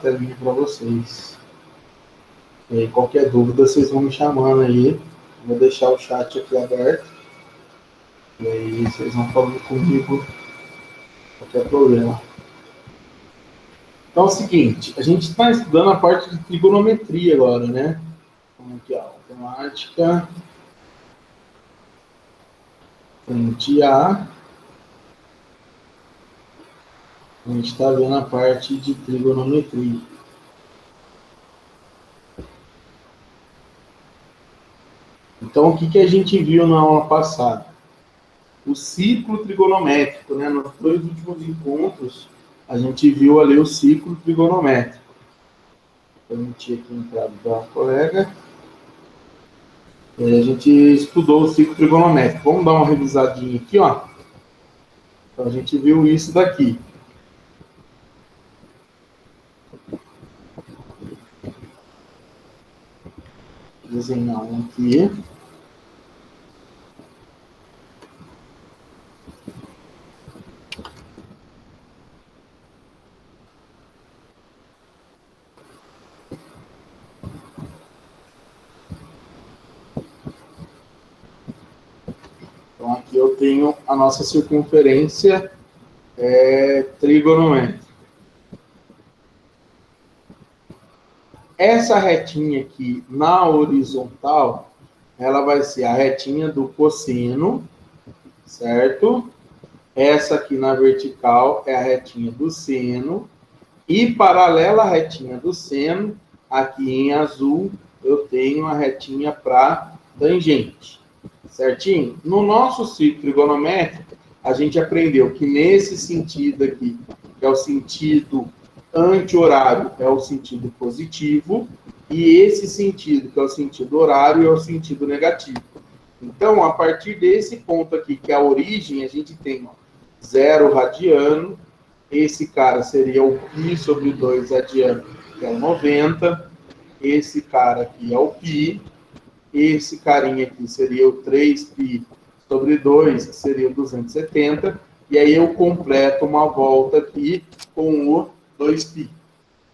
telinha para vocês. E aí, qualquer dúvida, vocês vão me chamando aí. Vou deixar o chat aqui aberto. E aí, vocês vão falando comigo qualquer problema. Então é o seguinte, a gente está estudando a parte de trigonometria agora, né? Vamos aqui, ó, matemática, frente A. A gente está vendo a parte de trigonometria. Então, o que a gente viu na aula passada? O ciclo trigonométrico, né? Nos dois últimos encontros, a gente viu ali o ciclo trigonométrico. Vou permitir aqui a entrada da colega. A gente estudou o ciclo trigonométrico. Vamos dar uma revisadinha aqui, ó. Então, a gente viu isso daqui. Vou desenhar um aqui. Então, aqui eu tenho a nossa circunferência trigonométrica. Essa retinha aqui, na horizontal, ela vai ser a retinha do cosseno, certo? Essa aqui na vertical é a retinha do seno. E paralela à retinha do seno, aqui em azul, eu tenho a retinha para tangente. Certinho? No nosso ciclo trigonométrico, a gente aprendeu que nesse sentido aqui, que é o sentido anti-horário, é o sentido positivo, e esse sentido, que é o sentido horário, é o sentido negativo. Então, a partir desse ponto aqui, que é a origem, a gente tem 0 radiano, esse cara seria o π sobre 2 radiano, que é o 90, esse cara aqui é o π, esse carinha aqui seria o 3π sobre 2, que seria o 270, e aí eu completo uma volta aqui com o 2π,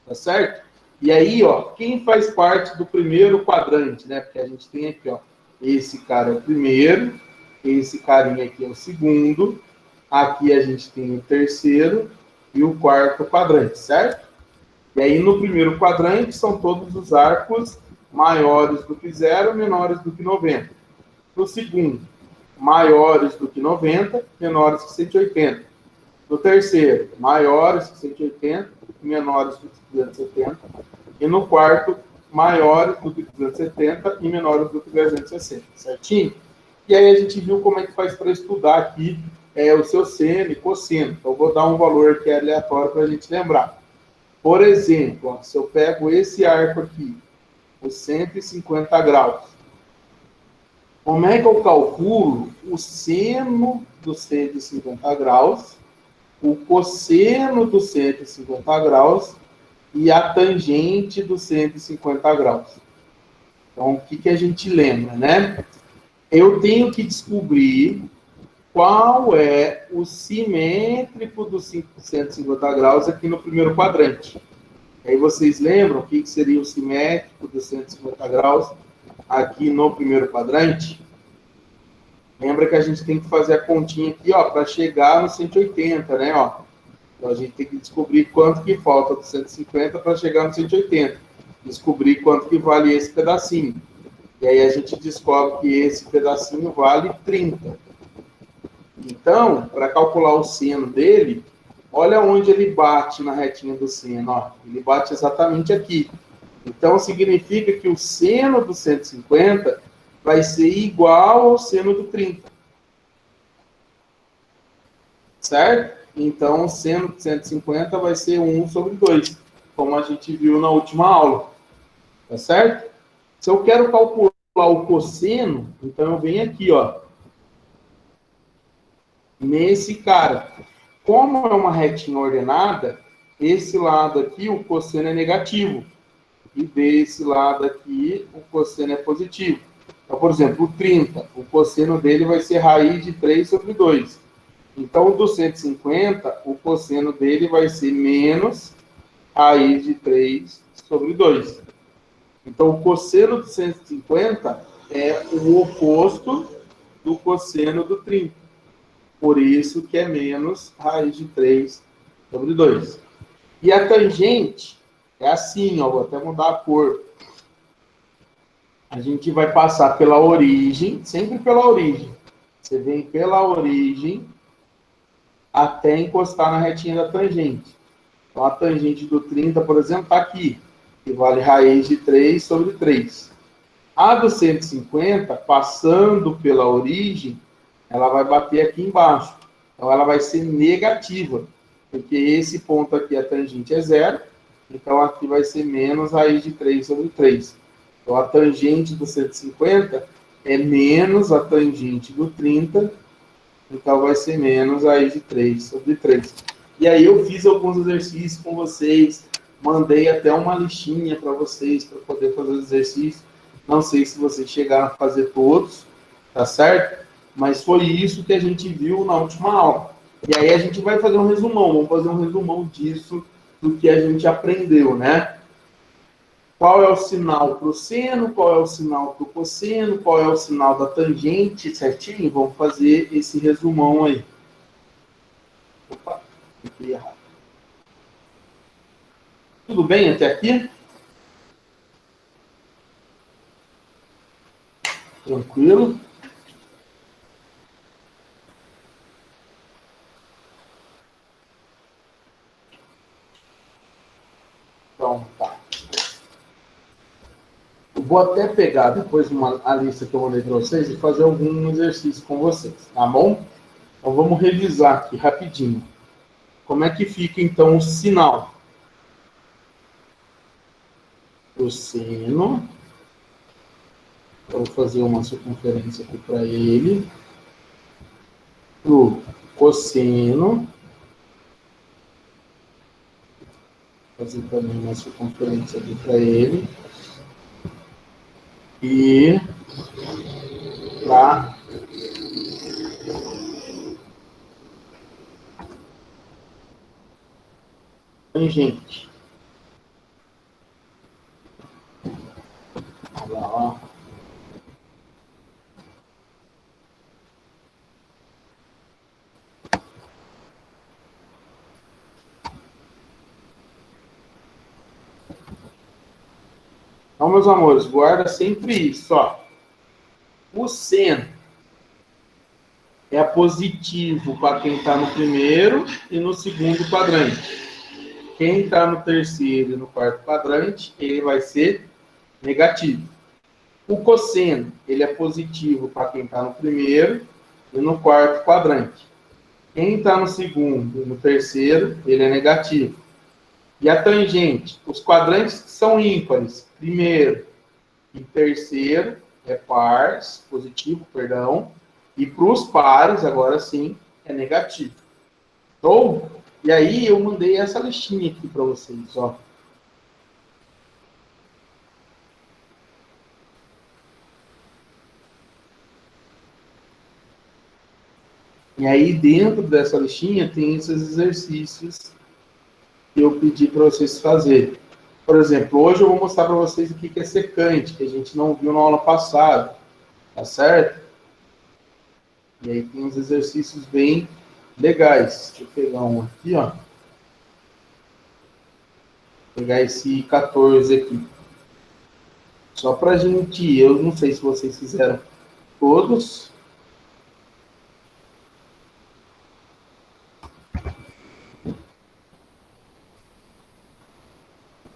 tá certo? E aí, ó, quem faz parte do primeiro quadrante, né? Porque a gente tem aqui, ó, esse cara é o primeiro, esse carinha aqui é o segundo, aqui a gente tem o terceiro e o quarto quadrante, certo? E aí, no primeiro quadrante, são todos os arcos maiores do que 0, menores do que 90. No segundo, maiores do que 90, menores que 180. No terceiro, maiores que 180, menores do que 270. E no quarto, maiores do que 270 e menores do que 360. Certinho? E aí a gente viu como é que faz para estudar aqui o seu seno e cosseno. Então, eu vou dar um valor que é aleatório para a gente lembrar. Por exemplo, ó, se eu pego esse arco aqui, os 150 graus. Como é que eu calculo o seno dos 150 graus, o cosseno dos 150 graus e a tangente dos 150 graus? Então, o que a gente lembra, né? Eu tenho que descobrir qual é o simétrico dos 150 graus aqui no primeiro quadrante. Aí vocês lembram o que seria o simétrico dos 150 graus aqui no primeiro quadrante? Lembra que a gente tem que fazer a continha aqui, ó, para chegar no 180, né, ó? Então a gente tem que descobrir quanto que falta do 150 para chegar no 180. Descobrir quanto que vale esse pedacinho. E aí a gente descobre que esse pedacinho vale 30. Então, para calcular o seno dele, olha onde ele bate na retinha do seno, ó. Ele bate exatamente aqui. Então, significa que o seno do 150 vai ser igual ao seno do 30. Certo? Então, o seno do 150 vai ser 1 sobre 2, como a gente viu na última aula. Tá certo? Se eu quero calcular o cosseno, então eu venho aqui, ó, nesse cara. Como é uma retinha ordenada, esse lado aqui, o cosseno é negativo. E desse lado aqui, o cosseno é positivo. Então, por exemplo, o 30, o cosseno dele vai ser raiz de 3 sobre 2. Então, o do 150, o cosseno dele vai ser menos raiz de 3 sobre 2. Então, o cosseno de 150 é o oposto do cosseno do 30. Por isso que é menos raiz de 3 sobre 2. E a tangente é assim, ó, vou até mudar a cor. A gente vai passar pela origem, sempre pela origem. Você vem pela origem até encostar na retinha da tangente. Então, a tangente do 30, por exemplo, está aqui, que vale raiz de 3 sobre 3. A do 150, passando pela origem, ela vai bater aqui embaixo. Então, ela vai ser negativa, porque esse ponto aqui, a tangente é 0, então aqui vai ser menos raiz de 3 sobre 3. Então, a tangente do 150 é menos a tangente do 30, então vai ser menos raiz de 3 sobre 3. E aí eu fiz alguns exercícios com vocês, mandei até uma listinha para vocês, para poder fazer os exercícios. Não sei se vocês chegaram a fazer todos, tá certo? Mas foi isso que a gente viu na última aula. E aí a gente vai fazer um resumão, vamos fazer um resumão disso, do que a gente aprendeu, né? Qual é o sinal para o seno, qual é o sinal para o cosseno, qual é o sinal da tangente, certinho? Vamos fazer esse resumão aí. Opa, cliquei errado. Tudo bem até aqui? Tranquilo? Então, tá. Eu vou até pegar depois a lista que eu mandei para vocês e fazer algum exercício com vocês, tá bom? Então, vamos revisar aqui rapidinho. Como é que fica, então, o sinal? O seno. Eu vou fazer uma circunferência aqui para ele. O cosseno. Vou fazer também uma circunferência aqui para ele. E para tangente. Olha lá, ó. Então, meus amores, guarda sempre isso, ó. O seno é positivo para quem está no primeiro e no segundo quadrante. Quem está no terceiro e no quarto quadrante, ele vai ser negativo. O cosseno, ele é positivo para quem está no primeiro e no quarto quadrante. Quem está no segundo e no terceiro, ele é negativo. E a tangente, os quadrantes que são ímpares, primeiro e terceiro, é pares, positivo, perdão. E para os pares, agora sim, é negativo. Então, e aí eu mandei essa listinha aqui para vocês, ó. E aí dentro dessa listinha tem esses exercícios que eu pedi para vocês fazerem. Por exemplo, hoje eu vou mostrar para vocês o que é secante, que a gente não viu na aula passada, tá certo? E aí tem uns exercícios bem legais. Deixa eu pegar um aqui, ó. Vou pegar esse 14 aqui. Só pra gente, eu não sei se vocês fizeram todos.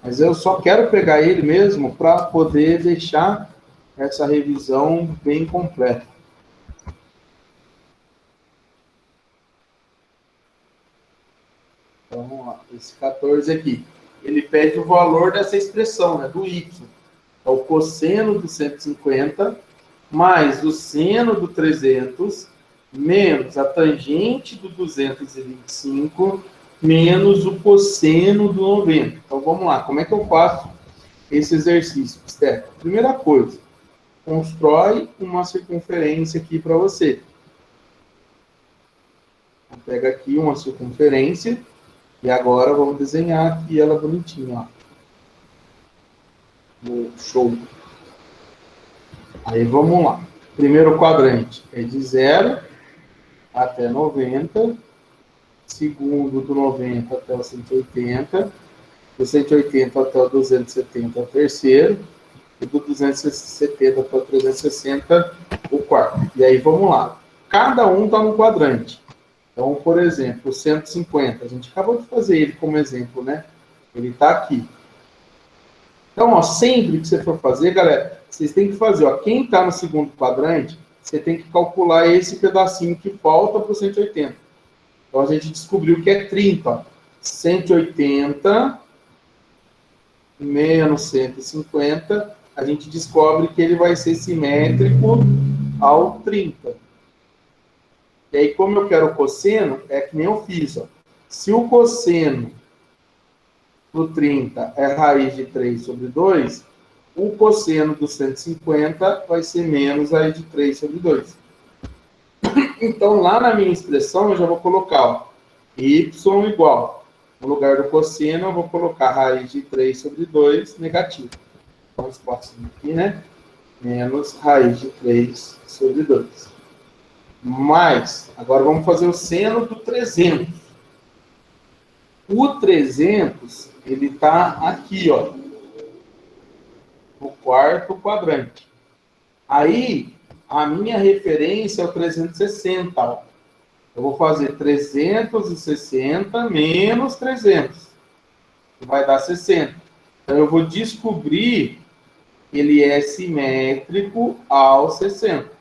Mas eu só quero pegar ele mesmo para poder deixar essa revisão bem completa. Então, vamos lá. Esse 14 aqui. Ele pede o valor dessa expressão, né, do y. É o cosseno do 150 mais o seno do 300 menos a tangente do 225 menos o cosseno do 90. Então, vamos lá. Como é que eu faço esse exercício, Steph? Primeira coisa, constrói uma circunferência aqui para você. Pega aqui uma circunferência E agora vamos desenhar aqui ela bonitinha, ó. Show. Aí vamos lá. Primeiro quadrante é de 0 até 90. Segundo, do 90 até o 180. Do 180 até o 270 é o terceiro. E do 270 até o 360, o quarto. E aí vamos lá. Cada um está no quadrante. Então, por exemplo, o 150. A gente acabou de fazer ele como exemplo, né? Ele está aqui. Então, ó, sempre que você for fazer, galera, vocês têm que fazer, ó, quem está no segundo quadrante, você tem que calcular esse pedacinho que falta para o 180. Então, a gente descobriu que é 30, ó. 180 menos 150, a gente descobre que ele vai ser simétrico ao 30. E aí, como eu quero o cosseno, é que nem eu fiz, ó. Se o cosseno do 30 é raiz de 3 sobre 2, o cosseno do 150 vai ser menos raiz de 3 sobre 2. Então, lá na minha expressão, eu já vou colocar, ó, y igual. No lugar do cosseno, eu vou colocar raiz de 3 sobre 2 negativo. Então, esse próximo aqui, né? Menos raiz de 3 sobre 2. Mas, agora vamos fazer o seno do 300. O 300, ele está aqui, ó, no quarto quadrante. Aí, a minha referência é o 360, ó. Eu vou fazer 360 menos 300, que vai dar 60. Então, eu vou descobrir que ele é simétrico ao 60.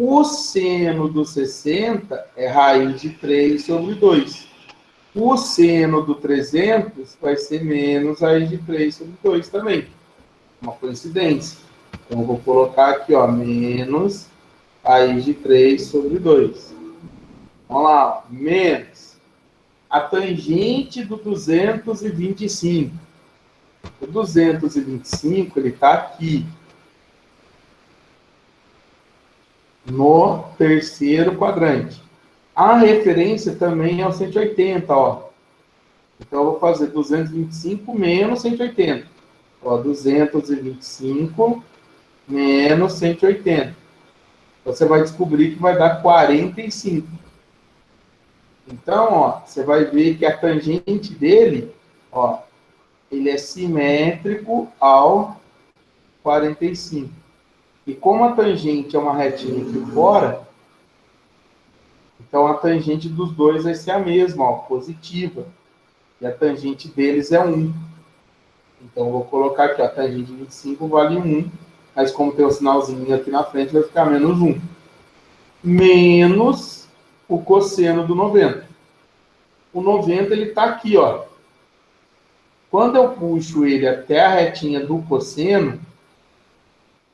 O seno do 60 é raiz de 3 sobre 2. O seno do 300 vai ser menos raiz de 3 sobre 2 também. Uma coincidência. Então, eu vou colocar aqui, ó, menos raiz de 3 sobre 2. Vamos lá, ó, menos a tangente do 225. O 225, ele está aqui, no terceiro quadrante. A referência também é o 180, ó. Então, eu vou fazer 225 menos 180. Ó, 225 menos 180. Você vai descobrir que vai dar 45. Então, ó, você vai ver que a tangente dele, ó, ele é simétrico ao 45. E como a tangente é uma retinha aqui fora, então a tangente dos dois vai ser a mesma, ó, positiva. E a tangente deles é 1. Então, eu vou colocar aqui, ó, a tangente de 25 vale 1, mas como tem o sinalzinho aqui na frente, vai ficar menos 1. Menos o cosseno do 90. O 90, ele está aqui, ó. Quando eu puxo ele até a retinha do cosseno,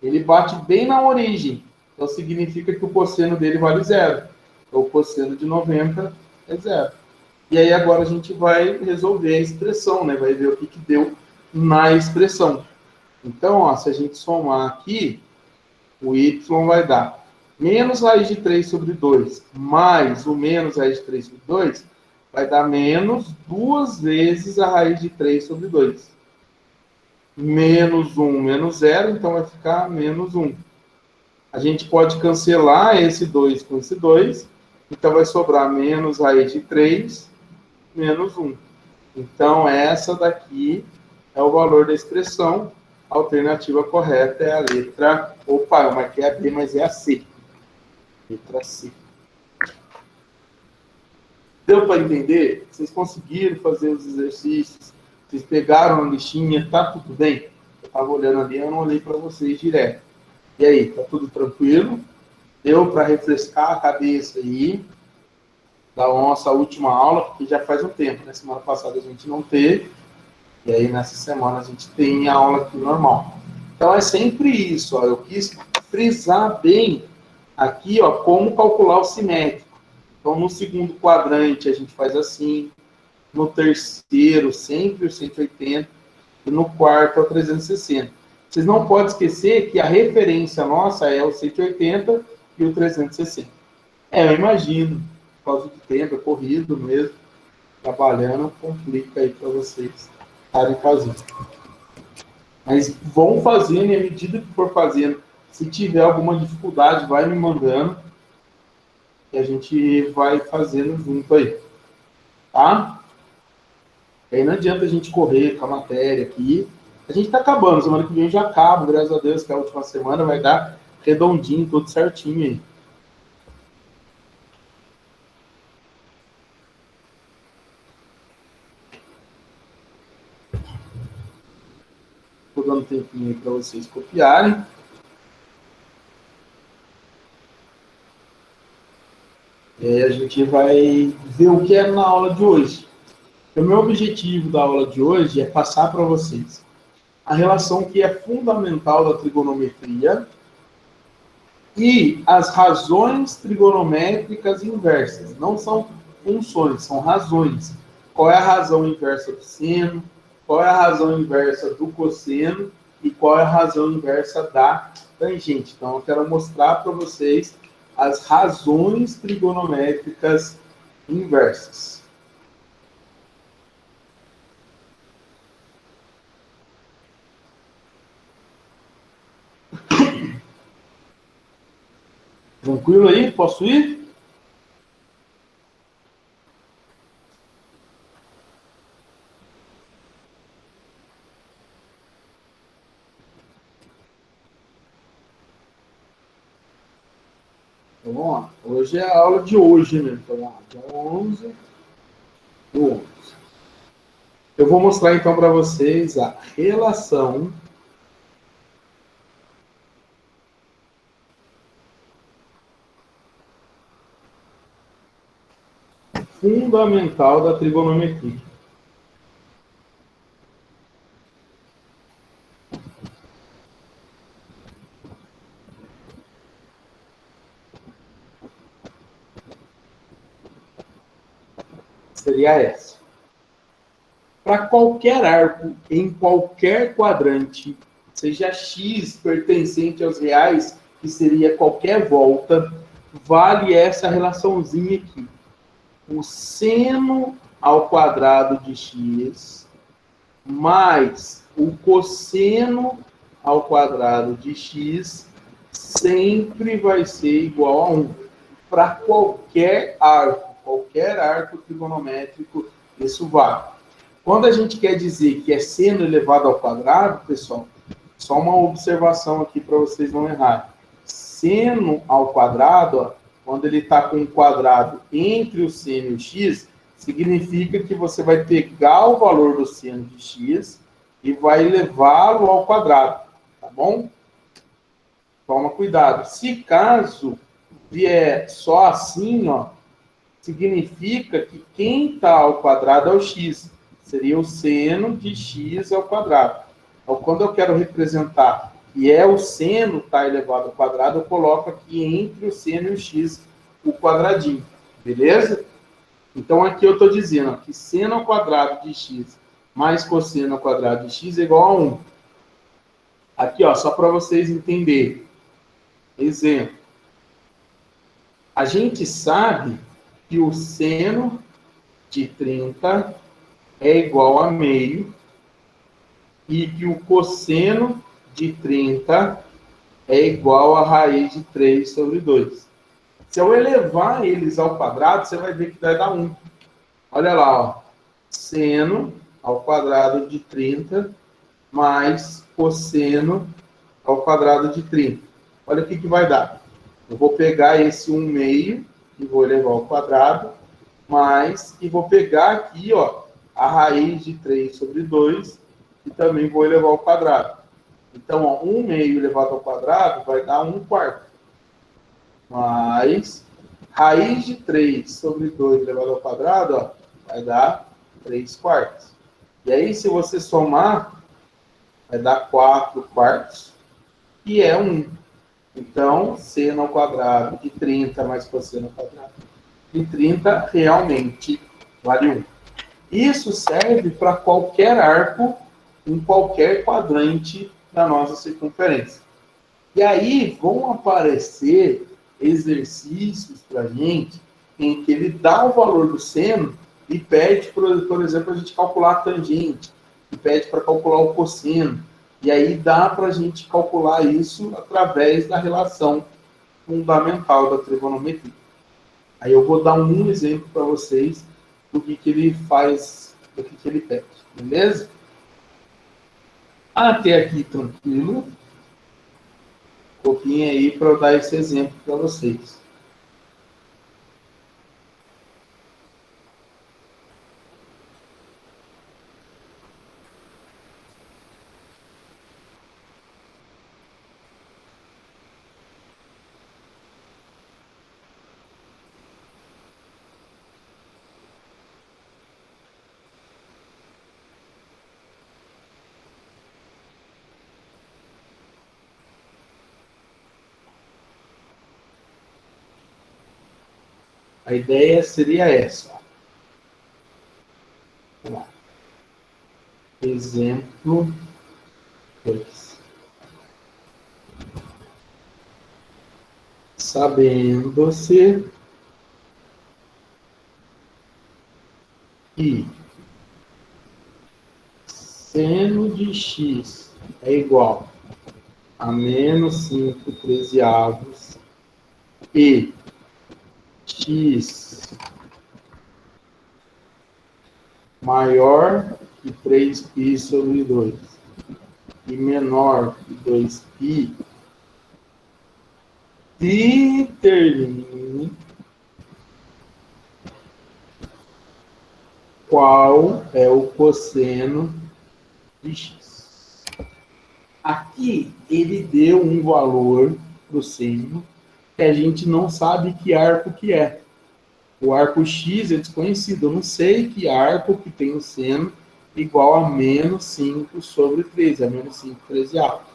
ele bate bem na origem. Então, significa que o cosseno dele vale 0. Então, o cosseno de 90 é 0. E aí, agora a gente vai resolver a expressão, né? Vai ver o que deu na expressão. Então, ó, se a gente somar aqui, o y vai dar menos raiz de 3 sobre 2, mais o menos raiz de 3 sobre 2, vai dar menos 2 vezes a raiz de 3 sobre 2. Menos 1, menos 0, então vai ficar menos 1. A gente pode cancelar esse 2 com esse 2, então vai sobrar menos raiz de 3, menos 1. Então, essa daqui é o valor da expressão. A alternativa correta é a letra... Opa, eu marquei a B, mas é a C. Letra C. Deu para entender? Vocês conseguiram fazer os exercícios? Vocês pegaram a listinha? Tá tudo bem? Eu estava olhando ali, eu não olhei para vocês direto. E aí, tá tudo tranquilo? Deu para refrescar a cabeça aí da nossa última aula, porque já faz um tempo, né? Semana passada a gente não teve, e aí nessa semana a gente tem a aula aqui normal. Então é sempre isso, ó. Eu quis frisar bem aqui, ó, como calcular o simétrico. Então, no segundo quadrante a gente faz assim, no terceiro sempre o 180, e no quarto é o 360. Vocês não podem esquecer que a referência nossa é o 180 e o 360. Eu imagino, por causa do tempo, é corrido mesmo. trabalhando, complica aí para vocês estarem fazendo. Mas vão fazendo, e à medida que for fazendo, se tiver alguma dificuldade, vai me mandando, e a gente vai fazendo junto aí, tá? E aí não adianta a gente correr com a matéria aqui. A gente tá acabando, semana que vem já acaba, graças a Deus, que a última semana vai dar redondinho, tudo certinho aí. Estou dando um tempinho aí para vocês copiarem. E aí a gente vai ver o que é na aula de hoje. O meu objetivo da aula de hoje é passar para vocês a relação que é fundamental da trigonometria e as razões trigonométricas inversas. Não são funções, são razões. Qual é a razão inversa do seno, qual é a razão inversa do cosseno e qual é a razão inversa da tangente. Então, eu quero mostrar para vocês as razões trigonométricas inversas. Tranquilo aí? Posso ir? Então, vamos lá. Hoje é a aula de hoje, né? Então, vamos lá. Dia 11 do 11. Eu vou mostrar, então, para vocês a relação fundamental da trigonometria. Seria essa. Para qualquer arco, em qualquer quadrante, seja x pertencente aos reais, que seria qualquer volta, vale essa relaçãozinha aqui. O seno ao quadrado de x mais o cosseno ao quadrado de x sempre vai ser igual a 1. Para qualquer arco trigonométrico, isso vale. Quando a gente quer dizer que é seno elevado ao quadrado, pessoal, só uma observação aqui para vocês não errarem. Seno ao quadrado, ó, quando ele está com um quadrado entre o seno e o x, significa que você vai pegar o valor do seno de x e vai elevá-lo ao quadrado, tá bom? Toma cuidado. Se caso vier só assim, ó, significa que quem está ao quadrado é o x. Seria o seno de x ao quadrado. Então, quando eu quero representar que é o seno está elevado ao quadrado, eu coloco aqui entre o seno e o x o quadradinho. Beleza? Então, aqui eu estou dizendo ó, que seno ao quadrado de x mais cosseno ao quadrado de x é igual a 1. Aqui, ó, só para vocês entenderem. Exemplo. A gente sabe que o seno de 30 é igual a meio e que o cosseno de 30 é igual a raiz de 3 sobre 2. Se eu elevar eles ao quadrado, você vai ver que vai dar 1. Olha lá, ó. Seno ao quadrado de 30 mais cosseno ao quadrado de 30. Olha o que vai dar. Eu vou pegar esse 1 meio e vou elevar ao quadrado, e vou pegar aqui, ó, a raiz de 3 sobre 2, e também vou elevar ao quadrado. Então, ó, 1 meio elevado ao quadrado vai dar 1 quarto. Mais raiz de 3 sobre 2 elevado ao quadrado, ó, vai dar 3 quartos. E aí, se você somar, vai dar 4 quartos, que é 1. Então, seno ao quadrado de 30 mais cosseno ao quadrado de 30 realmente vale 1. Isso serve para qualquer arco em qualquer quadrante da nossa circunferência. E aí vão aparecer exercícios para a gente em que ele dá o valor do seno e pede, por exemplo, a gente calcular a tangente, e pede para calcular o cosseno. E aí dá para a gente calcular isso através da relação fundamental da trigonometria. Aí eu vou dar um exemplo para vocês do que ele faz, do que ele pede, beleza? Até aqui tranquilo. Um pouquinho aí para eu dar esse exemplo para vocês. A ideia seria essa. Vamos lá. Exemplo 2. Sabendo-se que seno de x é igual a menos 5 trezeavos e x maior que 3π sobre 2 e menor que 2π, determine qual é o cosseno de x. Aqui ele deu um valor para o seno que a gente não sabe que arco que é. O arco x é desconhecido. Eu não sei que arco que tem o seno igual a menos 5 sobre 13, a menos 5 trezeavos.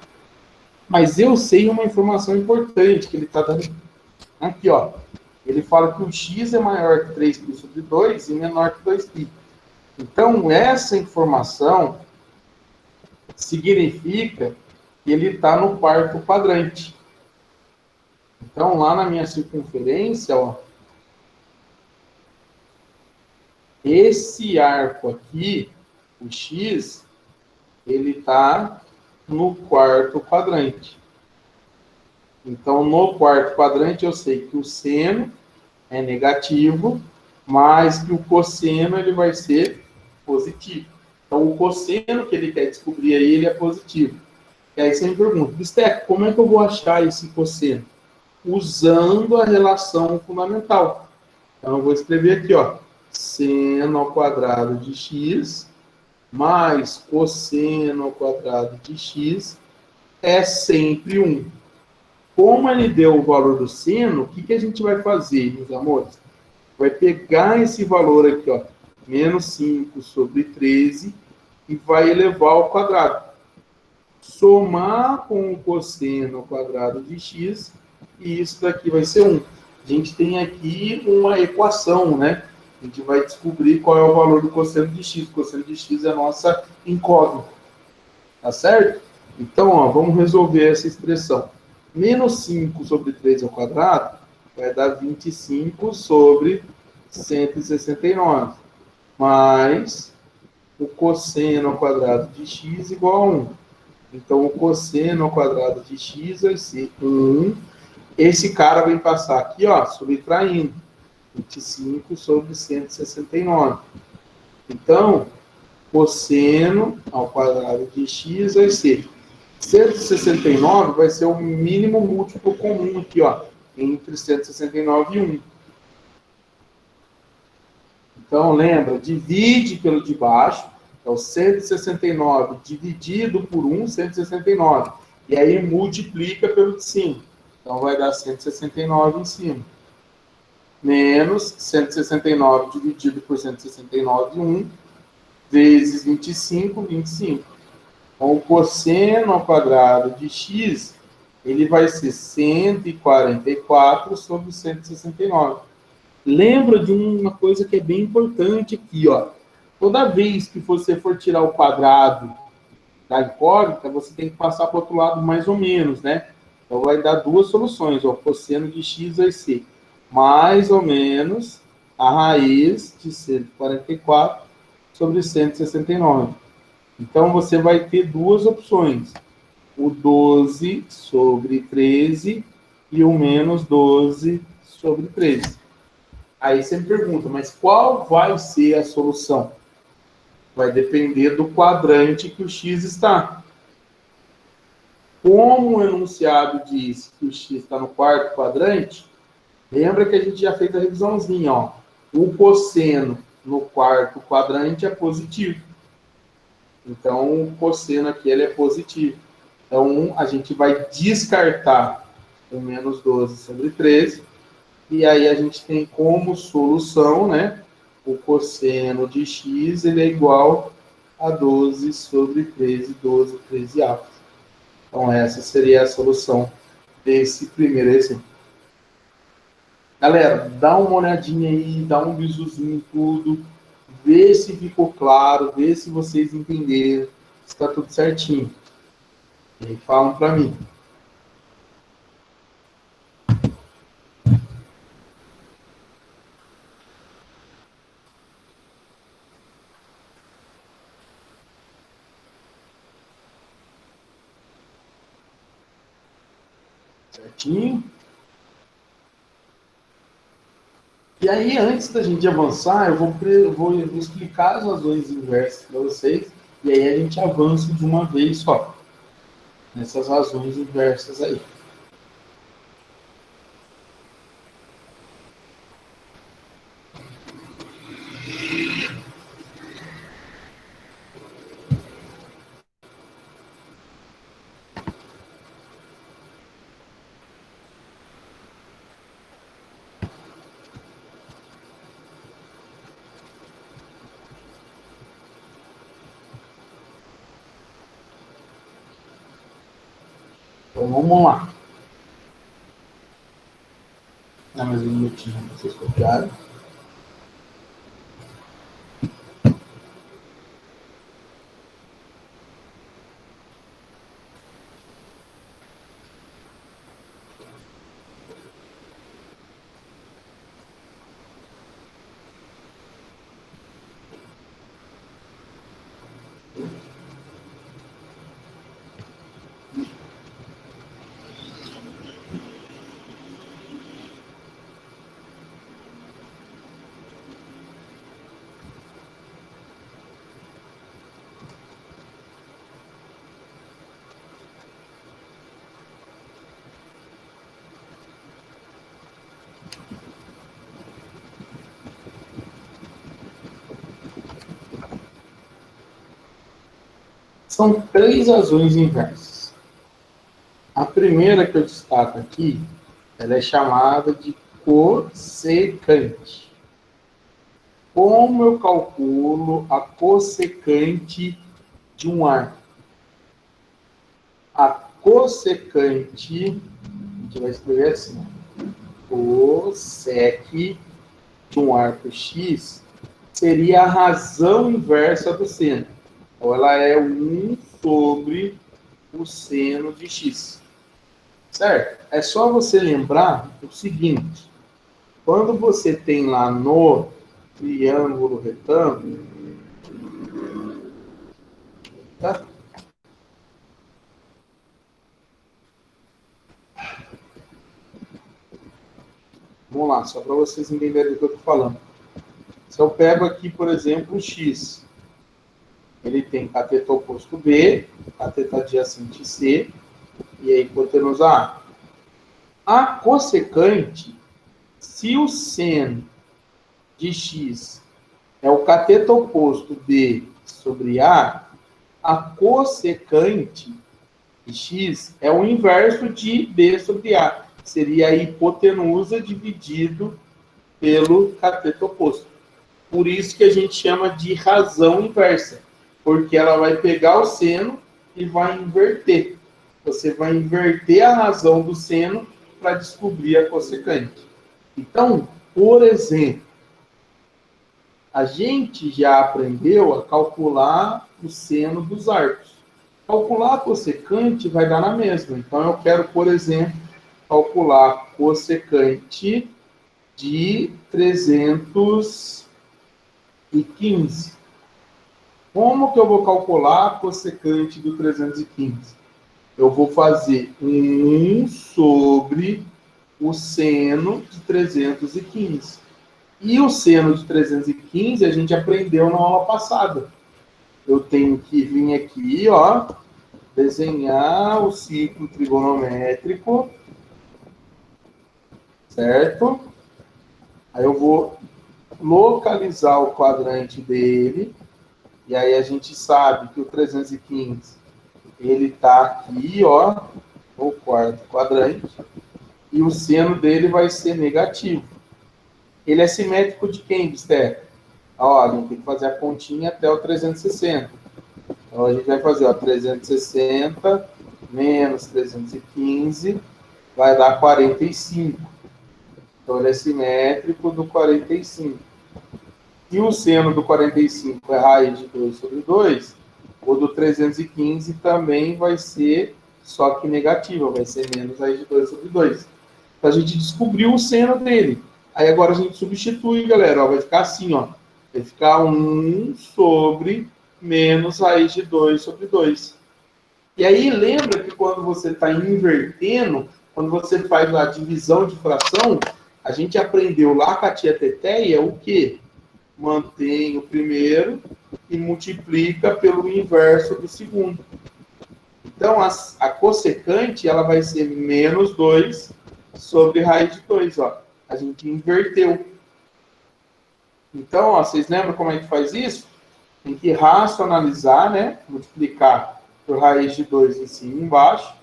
Mas eu sei uma informação importante que ele está dando aqui, ó. Ele fala que o x é maior que 3π sobre 2 e menor que 2π. Então, essa informação significa que ele está no quarto quadrante. Então, lá na minha circunferência, ó, esse arco aqui, o x, ele está no quarto quadrante. Então, no quarto quadrante, eu sei que o seno é negativo, mas que o cosseno ele vai ser positivo. Então, o cosseno que ele quer descobrir aí, ele é positivo. E aí você me pergunta, Bisteco, como é que eu vou achar esse cosseno? Usando a relação fundamental. Então, eu vou escrever aqui, ó, seno ao quadrado de x mais cosseno ao quadrado de x é sempre 1. Como ele deu o valor do seno, o que a gente vai fazer, meus amores? Vai pegar esse valor aqui, ó, menos 5 sobre 13, e vai elevar ao quadrado. Somar com o cosseno ao quadrado de x, e isso daqui vai ser 1. A gente tem aqui uma equação, né? A gente vai descobrir qual é o valor do cosseno de x. O cosseno de x é a nossa incógnita. Tá certo? Então, ó, vamos resolver essa expressão. Menos 5 sobre 3 ao quadrado vai dar 25 sobre 169. Mais o cosseno ao quadrado de x igual a 1. Então, o cosseno ao quadrado de x vai ser 1. Esse cara vem passar aqui, ó, subtraindo. 25 sobre 169. Então, cosseno ao quadrado de x vai ser 169, vai ser o mínimo múltiplo comum aqui, ó, entre 169 e 1. Então, lembra, divide pelo de baixo, é o 169 dividido por 1, 169. E aí multiplica pelo de cima. Então, vai dar 169 em cima. Menos 169 dividido por 169, 1, vezes 25, 25. Então, o cosseno ao quadrado de x, ele vai ser 144 sobre 169. Lembra de uma coisa que é bem importante aqui, ó. Toda vez que você for tirar o quadrado da incógnita, você tem que passar para o outro lado mais ou menos, né? Então, vai dar duas soluções, ó. O cosseno de x vai ser mais ou menos a raiz de 144 sobre 169. Então, você vai ter duas opções. O 12 sobre 13 e o menos 12 sobre 13. Aí você me pergunta, mas qual vai ser a solução? Vai depender do quadrante que o x está. Como o enunciado diz que o x está no quarto quadrante, lembra que a gente já fez a revisãozinha, ó. O cosseno no quarto quadrante é positivo. Então, o cosseno aqui ele é positivo. Então, a gente vai descartar o menos 12 sobre 13. E aí, a gente tem como solução, né? O cosseno de x ele é igual a 12 sobre 13, 12, 13 avos. Então, essa seria a solução desse primeiro exemplo. Galera, dá uma olhadinha aí, dá um bisuzinho em tudo, vê se ficou claro, vê se vocês entenderam, se está tudo certinho. E aí falam para mim. Certinho? E aí, antes da gente avançar, eu vou explicar as razões inversas para vocês, e aí a gente avança de uma vez só, nessas razões inversas aí. Então, vamos lá. Dá mais um minutinho para vocês copiarem. São três razões inversas. A primeira que eu destaco aqui, ela é chamada de cossecante. Como eu calculo a cossecante de um arco? A cossecante, a gente vai escrever assim, cossec de um arco x seria a razão inversa do seno. Então, ela é 1 sobre o seno de x. Certo? É só você lembrar o seguinte. Quando você tem lá no triângulo retângulo, tá? Vamos lá, só para vocês entenderem o que eu estou falando. Se eu pego aqui, por exemplo, o x, ele tem cateto oposto B, cateto adjacente C, e a hipotenusa A. A cossecante, se o seno de x é o cateto oposto B sobre A cossecante de x é o inverso de B sobre A. Seria a hipotenusa dividido pelo cateto oposto. Por isso que a gente chama de razão inversa, porque ela vai pegar o seno e vai inverter. Você vai inverter a razão do seno para descobrir a cossecante. Então, por exemplo, a gente já aprendeu a calcular o seno dos arcos. Calcular a cossecante vai dar na mesma. Então, eu quero, por exemplo, calcular a cossecante de 315. Como que eu vou calcular a cossecante do 315? Eu vou fazer 1 sobre o seno de 315. E o seno de 315 a gente aprendeu na aula passada. Eu tenho que vir aqui, ó, desenhar o ciclo trigonométrico, certo? Aí eu vou localizar o quadrante dele, e aí a gente sabe que o 315, ele está aqui, ó, no quarto quadrante, e o seno dele vai ser negativo. Ele é simétrico de quem, Bister? Ó, a gente tem que fazer a continha até o 360. Então, a gente vai fazer, ó, 360 menos 315 vai dar 45. Então, ele é simétrico do 45. E o seno do 45 é raiz de 2 sobre 2, o do 315 também vai ser, só que negativa, vai ser menos raiz de 2 sobre 2. Então, a gente descobriu o seno dele. Aí, agora a gente substitui, galera, ó, vai ficar assim, ó. Vai ficar 1 sobre menos raiz de 2 sobre 2. E aí, lembra que quando você está invertendo, quando você faz a divisão de fração, a gente aprendeu lá com a tia Teteia o quê? Mantém o primeiro e multiplica pelo inverso do segundo. Então, a cossecante, ela vai ser menos 2 sobre raiz de 2, ó. A gente inverteu. Então, ó, vocês lembram como é que faz isso? Tem que racionalizar, né? Multiplicar por raiz de 2 em cima e embaixo.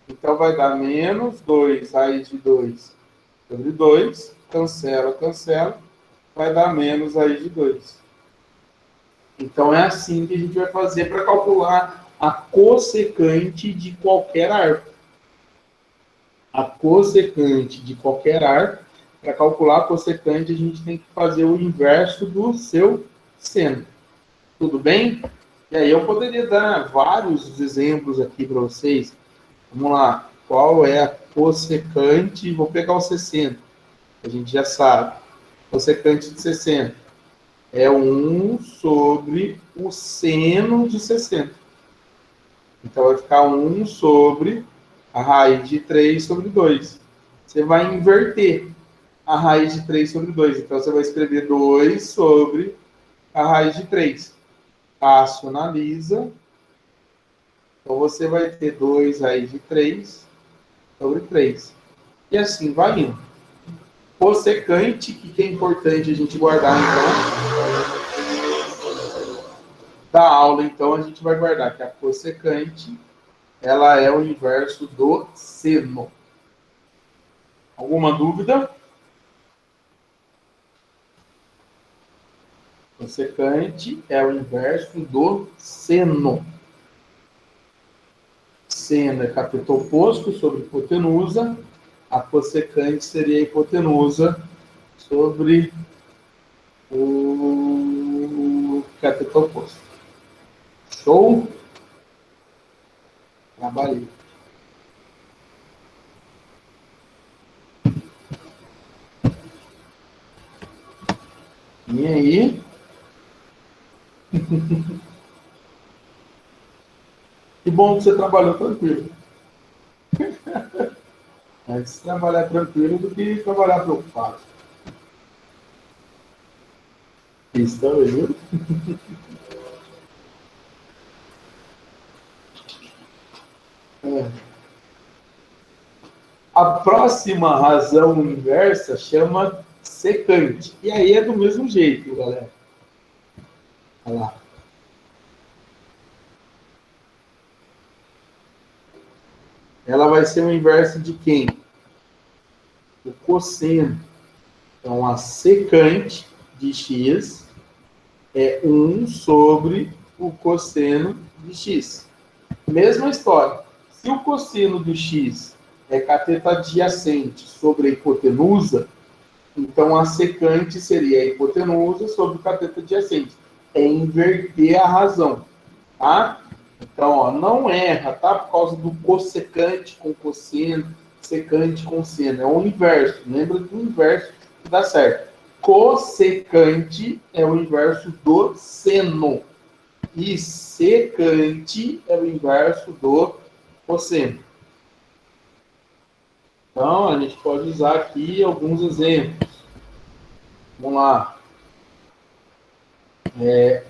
Então, vai dar menos 2 raiz de 2 sobre 2. Cancela, cancela. Vai dar menos raiz de 2. Então, é assim que a gente vai fazer para calcular a cossecante de qualquer arco. A cossecante de qualquer arco, para calcular a cossecante, a gente tem que fazer o inverso do seu seno. Tudo bem? E aí eu poderia dar vários exemplos aqui para vocês. Vamos lá. Qual é a cossecante? Vou pegar o 60. A gente já sabe. Cossecante de 60 é 1 sobre o seno de 60. Então, vai ficar 1 sobre a raiz de 3 sobre 2. Você vai inverter a raiz de 3 sobre 2. Então, você vai escrever 2 sobre a raiz de 3. Racionaliza. Então, você vai ter 2 raiz de 3 sobre 3. E assim vai indo. Cossecante, que é importante a gente guardar, então, da aula, então, a gente vai guardar que a cossecante, ela é o inverso do seno. Alguma dúvida? Cossecante é o inverso do seno. Seno é cateto oposto sobre hipotenusa. A cossecante seria a hipotenusa sobre o cateto oposto. Show? Trabalhei. E aí? Que bom que você trabalhou tranquilo. Antes trabalhar tranquilo do que trabalhar preocupado. Isso também, viu? A próxima razão inversa chama secante. E aí é do mesmo jeito, galera. Olha lá. Ela vai ser o inverso de quem? O cosseno. Então, a secante de x é 1 sobre o cosseno de x. Mesma história. Se o cosseno do x é cateto adjacente sobre a hipotenusa, então a secante seria a hipotenusa sobre o cateto adjacente. É inverter a razão, tá? Então, ó, não erra, tá? Por causa do cossecante com cosseno, secante com seno. É o inverso. Lembra do inverso dá certo. Cossecante é o inverso do seno. E secante é o inverso do cosseno. Então, a gente pode usar aqui alguns exemplos. Vamos lá.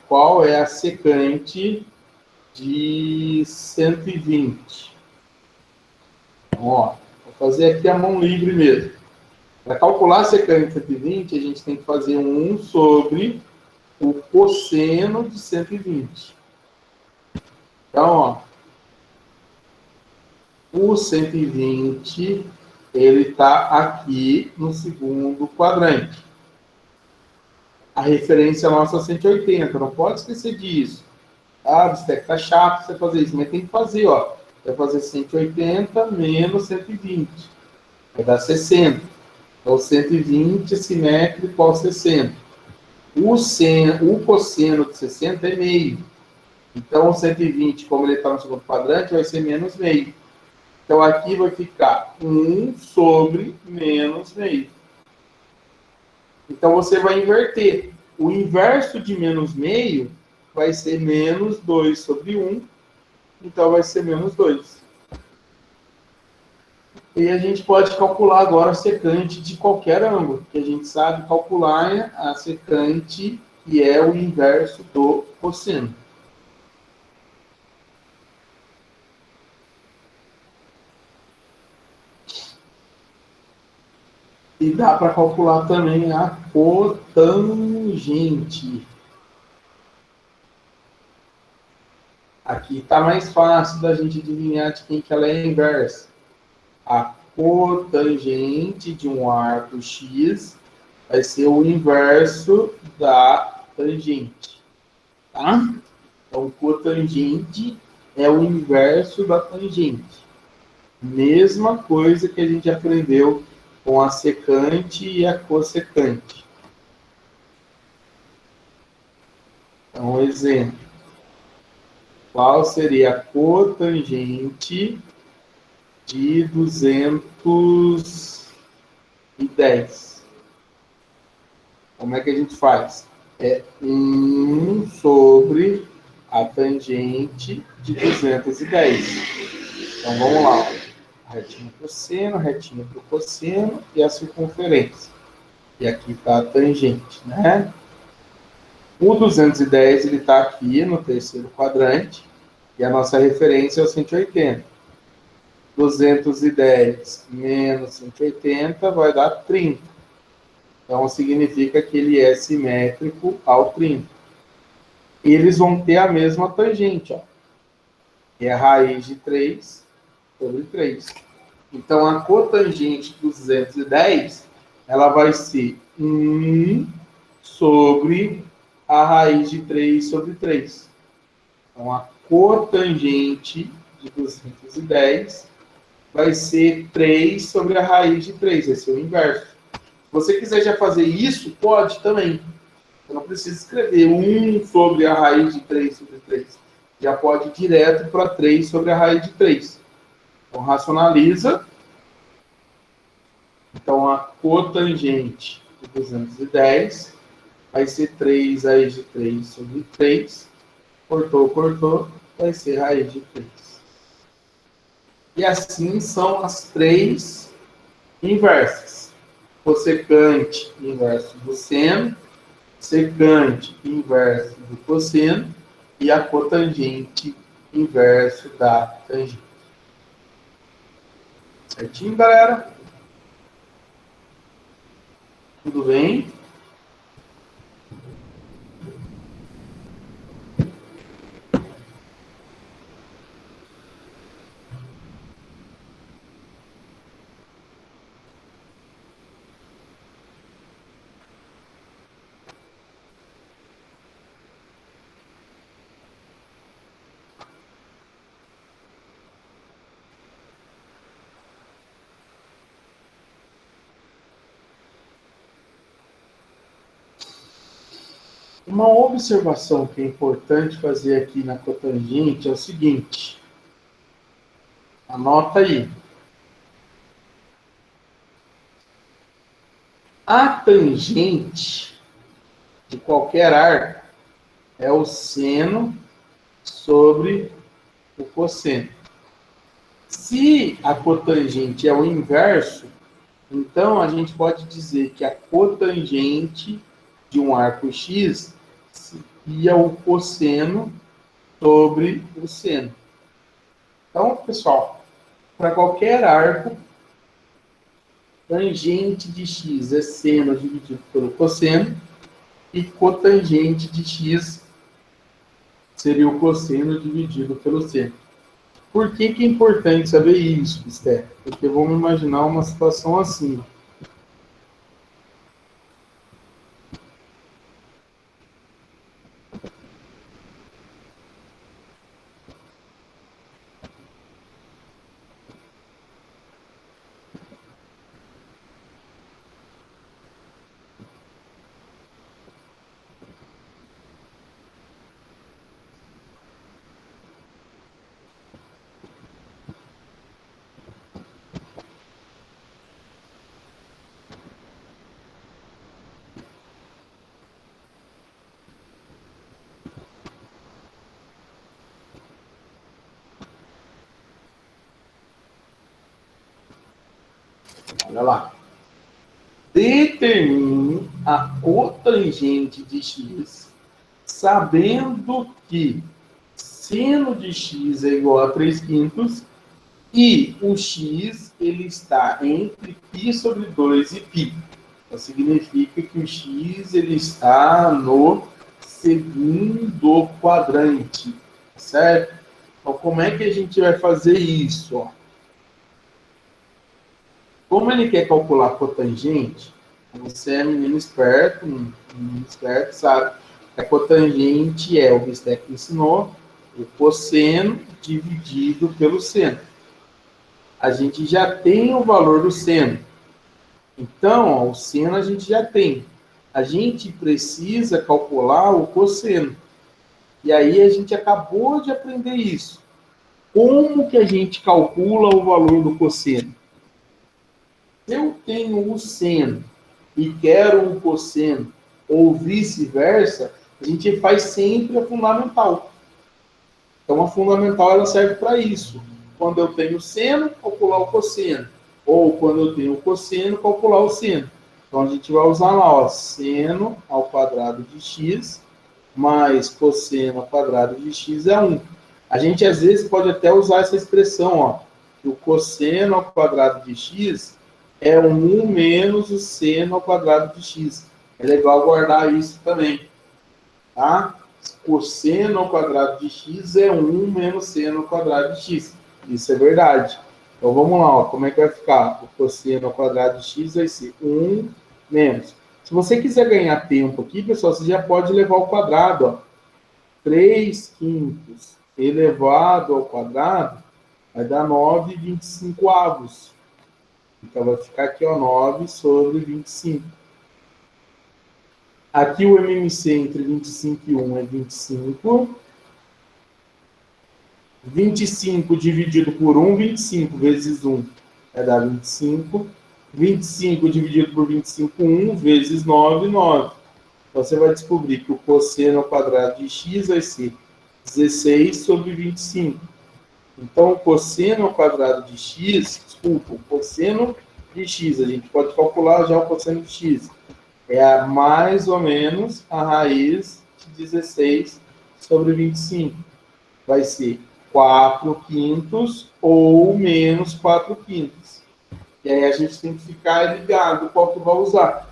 Qual é a secante de 120? Então, ó, vou fazer aqui a mão livre mesmo. Para calcular a secante de 120, a gente tem que fazer 1 sobre o cosseno de 120. Então, ó, o 120, ele está aqui no segundo quadrante. A referência nossa é 180, não pode esquecer disso. Ah, Bistec, tá chato você fazer isso, mas tem que fazer, ó. Vai fazer 180 menos 120. Vai dar 60. Então, 120 é simétrico ao 60. O cosseno de 60 é meio. Então, o 120, como ele está no segundo quadrante, vai ser menos meio. Então, aqui vai ficar 1 sobre menos meio. Então, você vai inverter. O inverso de menos meio vai ser menos 2 sobre 1. Então, vai ser menos 2. E a gente pode calcular agora a secante de qualquer ângulo, que a gente sabe calcular a secante, que é o inverso do cosseno. E dá para calcular também a cotangente. Aqui está mais fácil da gente adivinhar de quem que ela é inversa. A cotangente de um arco X vai ser o inverso da tangente. Tá? Então, cotangente é o inverso da tangente. Mesma coisa que a gente aprendeu com a secante e a cossecante. Então, exemplo. Qual seria a cotangente de 210? Como é que a gente faz? É 1 sobre a tangente de 210. Então, vamos lá. Retinha para o seno, retinha para o cosseno e a circunferência. E aqui está a tangente, né? O 210, ele está aqui no terceiro quadrante, e a nossa referência é o 180. 210 menos 180 vai dar 30. Então, significa que ele é simétrico ao 30. Eles vão ter a mesma tangente, ó. Que é a raiz de 3 sobre 3. Então, a cotangente do 210, ela vai ser 1 sobre a raiz de 3 sobre 3. Então, a cotangente de 210 vai ser 3 sobre a raiz de 3, vai ser o inverso. Se você quiser já fazer isso, pode também. Você não precisa escrever 1 sobre a raiz de 3 sobre 3. Já pode ir direto para 3 sobre a raiz de 3. Então, racionaliza. Então, a cotangente de 210 vai ser 3 raiz de 3 sobre 3. Cortou, cortou, vai ser raiz de 3. E assim são as 3 inversas. Cossecante inverso do seno, secante inverso do cosseno e a cotangente inverso da tangente. Certinho, galera? Tudo bem? Uma observação que é importante fazer aqui na cotangente é o seguinte. Anota aí. A tangente de qualquer arco é o seno sobre o cosseno. Se a cotangente é o inverso, então a gente pode dizer que a cotangente de um arco X seria o cosseno sobre o seno. Então, pessoal, para qualquer arco, tangente de x é seno dividido pelo cosseno, e cotangente de x seria o cosseno dividido pelo seno. Por que é importante saber isso, Esther? Porque vamos imaginar uma situação assim. Olha lá. Determine a cotangente de x, sabendo que seno de x é igual a 3/5 e o x ele está entre π sobre 2 e π. Então, significa que o x ele está no segundo quadrante, certo? Então, como é que a gente vai fazer isso? Ó? Como ele quer calcular a cotangente, você é menino esperto, sabe que a cotangente é, o Bistec ensinou, o cosseno dividido pelo seno. A gente já tem o valor do seno. Então, ó, o seno a gente já tem. A gente precisa calcular o cosseno. E aí a gente acabou de aprender isso. Como que a gente calcula o valor do cosseno? Se eu tenho o seno e quero um cosseno, ou vice-versa, a gente faz sempre a fundamental. Então, a fundamental ela serve para isso. Quando eu tenho seno, calcular o cosseno. Ou quando eu tenho o cosseno, calcular o seno. Então, a gente vai usar lá, ó, seno ao quadrado de x, mais cosseno ao quadrado de x é 1. A gente, às vezes, pode até usar essa expressão, ó, que o cosseno ao quadrado de x é 1 menos o seno ao quadrado de x. É legal guardar isso também. Tá? Cosseno ao quadrado de x é 1 menos seno ao quadrado de x. Isso é verdade. Então vamos lá, ó. Como é que vai ficar? O cosseno ao quadrado de x vai ser 1 menos. Se você quiser ganhar tempo aqui, pessoal, você já pode levar ao quadrado. Ó. 3/5 elevado ao quadrado vai dar 9/25. Então, vai ficar aqui, ó, 9 sobre 25. Aqui o MMC entre 25 e 1 é 25. 25 dividido por 1, 25 vezes 1 vai dar 25. 25 dividido por 25, 1 vezes 9, 9. Então, você vai descobrir que o cosseno ao quadrado de x vai ser 16 sobre 25. Então, o cosseno ao quadrado de x, desculpa, o cosseno de x, a gente pode calcular já o cosseno de x. É mais ou menos a raiz de 16 sobre 25. Vai ser 4/5 ou menos 4/5. E aí a gente tem que ficar ligado qual que vai usar.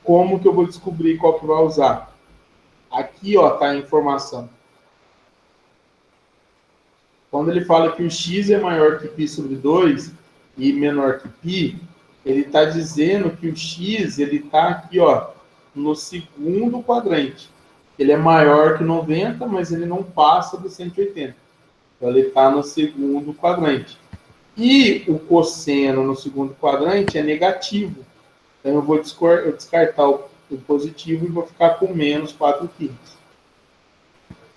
Como que eu vou descobrir qual que vai usar? Aqui, ó, tá a informação. Quando ele fala que o x é maior que π sobre 2 e menor que π, ele está dizendo que o x ele está aqui, ó, no segundo quadrante. Ele é maior que 90, mas ele não passa do 180. Então, ele está no segundo quadrante. E o cosseno no segundo quadrante é negativo. Então, eu vou descartar o positivo e vou ficar com menos 4/5.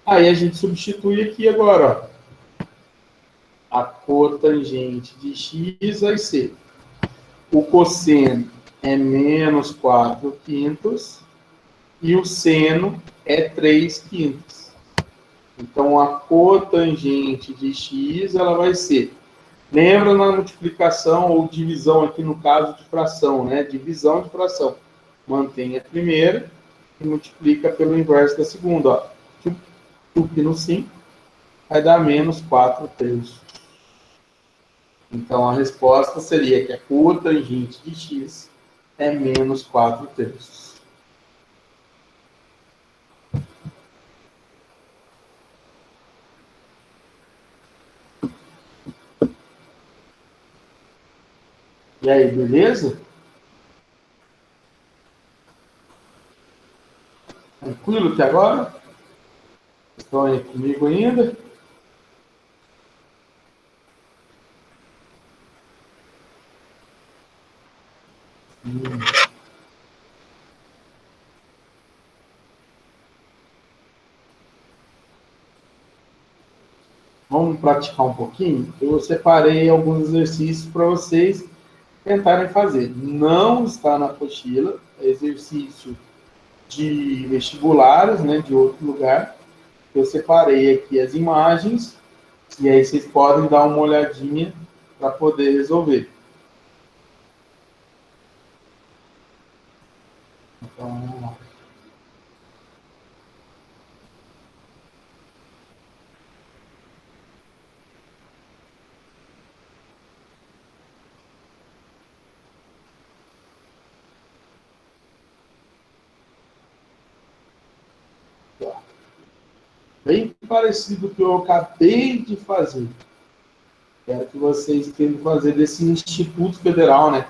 Aí, a gente substitui aqui agora, ó. A cotangente de x vai ser o cosseno é menos 4/5 e o seno é 3/5. Então, a cotangente de x, ela vai ser... Lembra na multiplicação ou divisão, aqui no caso de fração, né? Divisão de fração. Mantém a primeira e multiplica pelo inverso da segunda. Ó. Tupi no 5 vai dar menos 4/3. Então, a resposta seria que a cotangente de x é menos 4/3. E aí, beleza? Tranquilo até agora? Estão aí comigo ainda? Vamos praticar um pouquinho? Eu separei alguns exercícios para vocês tentarem fazer. Não está na apostila, é exercício de vestibulares, né, de outro lugar. Eu separei aqui as imagens e aí vocês podem dar uma olhadinha para poder resolver. Então, vamos lá. Bem parecido com o que eu acabei de fazer. Quero que vocês tentem fazer desse Instituto Federal, né?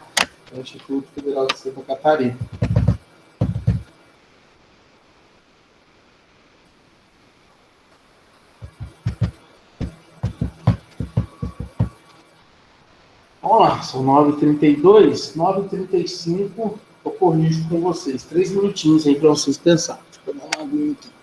O Instituto Federal de Santa Catarina. Vamos lá, são 9h32, 9h35, eu corrijo com vocês. 3 minutinhos aí para vocês pensarem. Deixa eu dar uma aguinha aqui.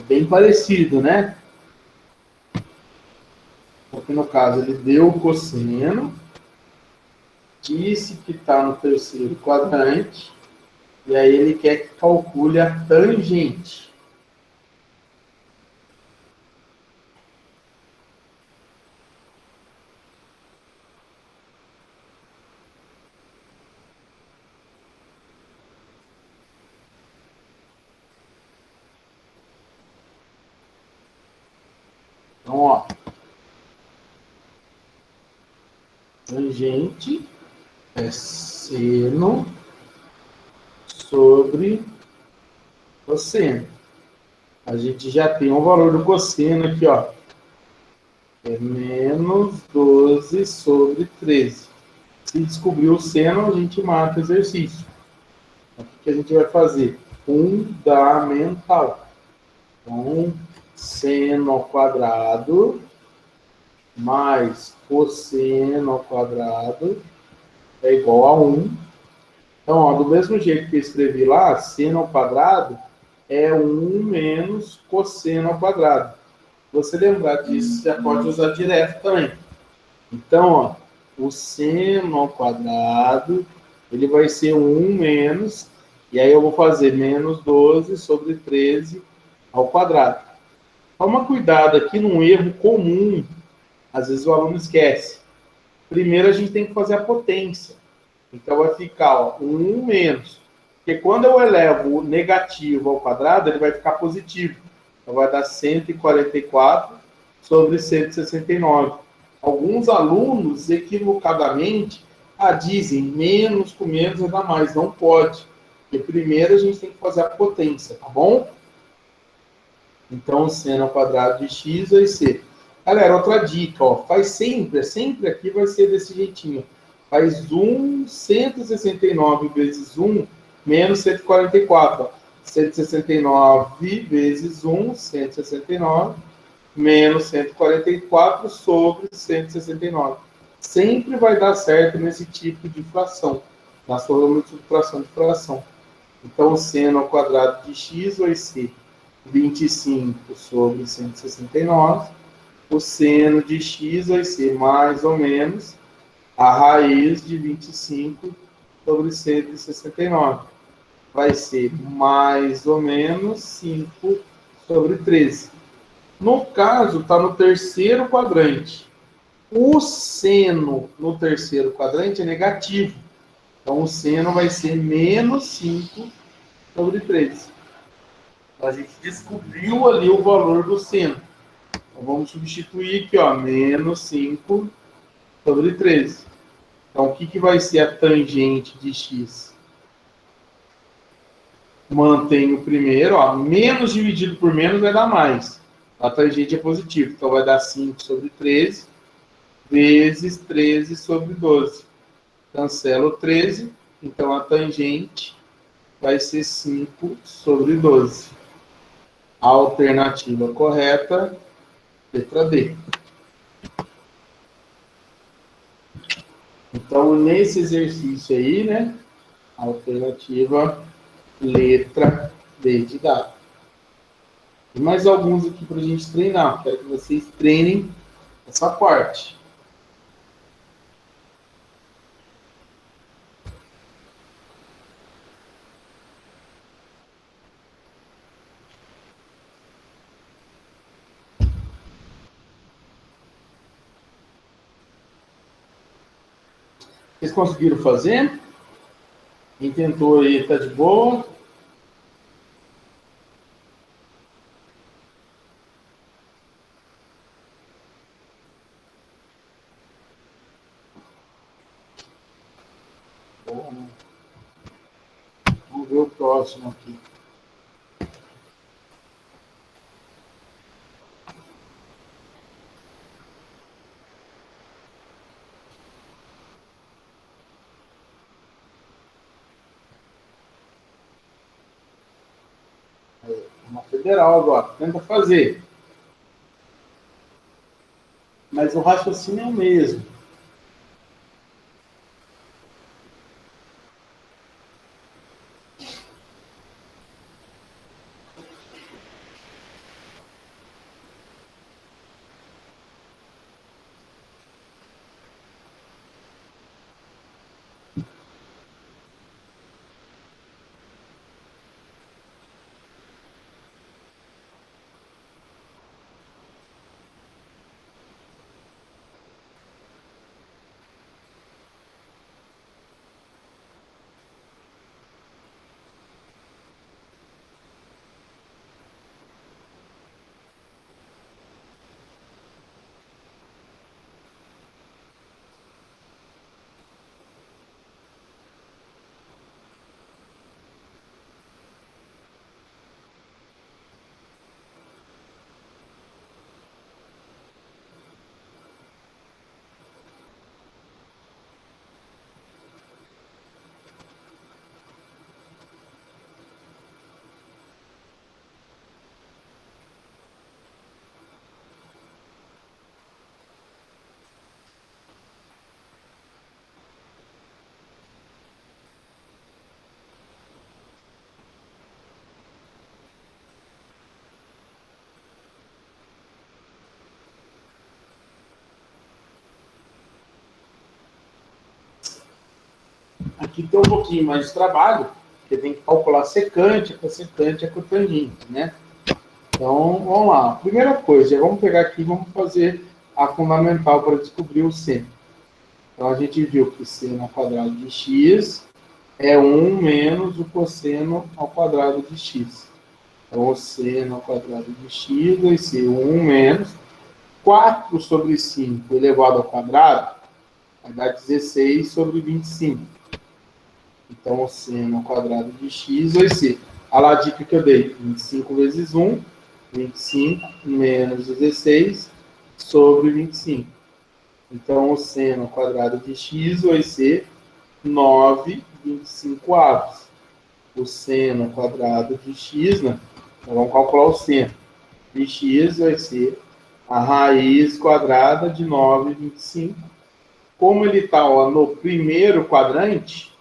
Bem parecido, né? Porque no caso ele deu o cosseno, disse que está no terceiro quadrante, e aí ele quer que calcule a tangente. Então, ó, tangente é seno sobre cosseno. A gente já tem o valor do cosseno aqui, ó. É menos 12 sobre 13. Se descobrir o seno, a gente mata o exercício. Então, o que a gente vai fazer? Fundamental. Então, seno ao quadrado mais cosseno ao quadrado é igual a 1. Então, ó, do mesmo jeito que eu escrevi lá, seno ao quadrado é 1 menos cosseno ao quadrado. Se você lembrar disso, você pode usar direto também. Então, ó, o seno ao quadrado, ele vai ser 1 menos, e aí eu vou fazer menos 12 sobre 13 ao quadrado. Toma cuidado aqui num erro comum, às vezes o aluno esquece. Primeiro a gente tem que fazer a potência. Então vai ficar ó, 1 menos. Porque quando eu elevo o negativo ao quadrado, ele vai ficar positivo. Então vai dar 144 sobre 169. Alguns alunos, equivocadamente, dizem menos com menos vai dar mais. Não pode. Porque primeiro a gente tem que fazer a potência, tá bom? Então, seno ao quadrado de x vai ser. Galera, outra dica, ó, faz sempre aqui vai ser desse jeitinho. Faz 169 vezes 1 menos 144. Ó. 169 vezes 1, 169, menos 144 sobre 169. Sempre vai dar certo nesse tipo de fração, na sua multiplicação de fração. Então, o seno ao quadrado de x vai ser 25 sobre 169. O seno de x vai ser mais ou menos a raiz de 25 sobre 169. Vai ser mais ou menos 5 sobre 13. No caso, está no terceiro quadrante. O seno no terceiro quadrante é negativo. Então, o seno vai ser menos 5 sobre 13. A gente descobriu ali o valor do seno. Então, vamos substituir aqui, ó, menos 5 sobre 13. Então, o que vai ser a tangente de x? Mantém o primeiro, ó, menos dividido por menos vai dar mais. A tangente é positiva, então vai dar 5 sobre 13, vezes 13 sobre 12. Cancela o 13, então a tangente vai ser 5 sobre 12. A alternativa correta, letra D. Então, nesse exercício aí, né, a alternativa letra D de dado. E mais alguns aqui para a gente treinar. Quero que vocês treinem essa parte. Vocês conseguiram fazer? Quem tentou aí está de boa? Bom, vamos ver o próximo aqui. Uma federal agora. Tenta fazer. Mas o raciocínio é o mesmo. Aqui tem um pouquinho mais de trabalho, porque tem que calcular secante, a cosecante e a cotangente, né? Então, vamos lá. Primeira coisa, já vamos pegar aqui e vamos fazer a fundamental para descobrir o seno. Então, a gente viu que o seno ao quadrado de x é 1 menos o cosseno ao quadrado de x. Então, o seno ao quadrado de x vai ser 1 menos 4 sobre 5 elevado ao quadrado, vai dar 16 sobre 25. Então, o seno ao quadrado de x vai ser, olha lá a dica que eu dei, 25 vezes 1, 25 menos 16 sobre 25. Então, o seno ao quadrado de x vai ser 9,25 avos. O seno ao quadrado de x, né? Então, vamos calcular o seno. De x vai ser a raiz quadrada de 9,25. Como ele está no primeiro quadrante,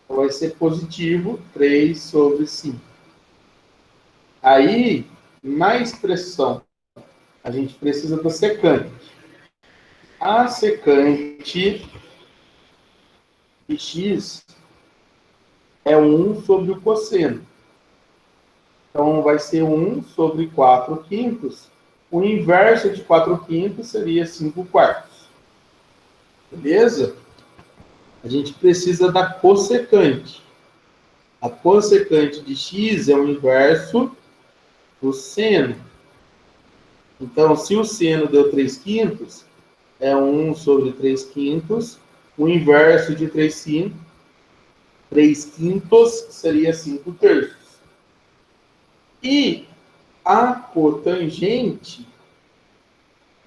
vai ser positivo 3 sobre 5. Aí, na expressão, a gente precisa da secante. A secante de x é 1 sobre o cosseno. Então, vai ser 1 sobre 4 quintos. O inverso de 4 quintos seria 5 quartos. Beleza? A gente precisa da cossecante. A cossecante de x é o inverso do seno. Então, se o seno deu 3 quintos, é 1 sobre 3 quintos. O inverso de 3 quintos seria 5 terços. E a cotangente,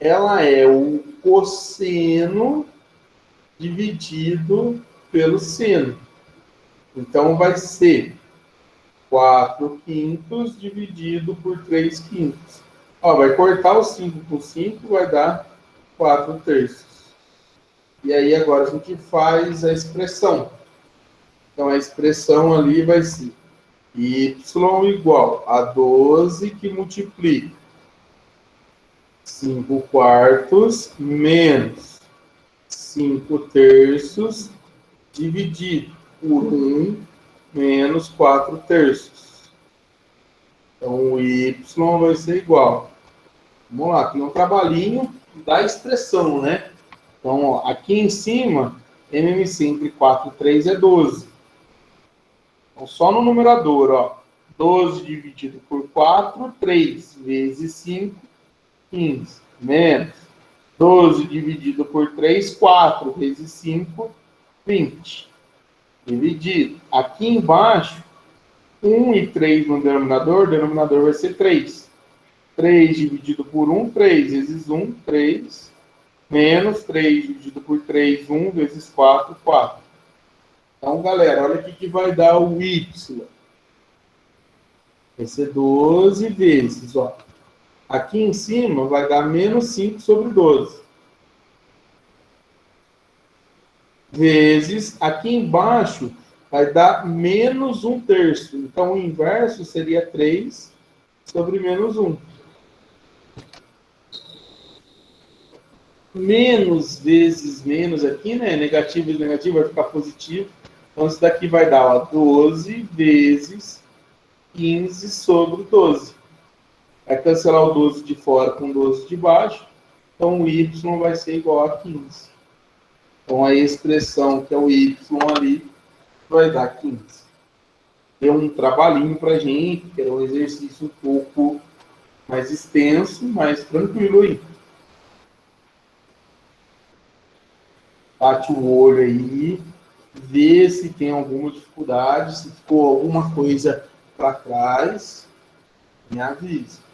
ela é o cosseno dividido pelo seno. Então, vai ser 4 quintos dividido por 3 quintos. Ó, vai cortar o 5 por 5, vai dar 4 terços. E aí, agora a gente faz a expressão. Então, a expressão ali vai ser y igual a 12 que multiplica 5 quartos menos 5 terços dividido por 1 menos 4 terços. Então, o y vai ser igual. Vamos lá, tem um trabalhinho da expressão, né? Então, ó, aqui em cima, MMC entre 4 e 3 é 12. Então, só no numerador, ó, 12 dividido por 4, 3 vezes 5, 15. Menos 12 dividido por 3, 4 vezes 5, 20. Dividido. Aqui embaixo, 1 e 3 no denominador, o denominador vai ser 3. 3 dividido por 1, 3 vezes 1, 3. Menos 3 dividido por 3, 1 vezes 4, 4. Então, galera, olha aqui que vai dar o y. Vai ser 12 vezes, ó. Aqui em cima vai dar menos 5 sobre 12. Vezes, aqui embaixo vai dar menos 1 terço. Então, o inverso seria 3 sobre menos 1. Menos vezes menos aqui, né? Negativo vezes negativo vai ficar positivo. Então, isso daqui vai dar, ó, 12 vezes 15 sobre 12. Vai cancelar o 12 de fora com o 12 de baixo. Então, o y vai ser igual a 15. Então, a expressão que é o y ali vai dar 15. Deu um trabalhinho para a gente, que era um exercício um pouco mais extenso, mais tranquilo aí. Bate o olho aí, vê se tem alguma dificuldade, se ficou alguma coisa para trás, me avisa.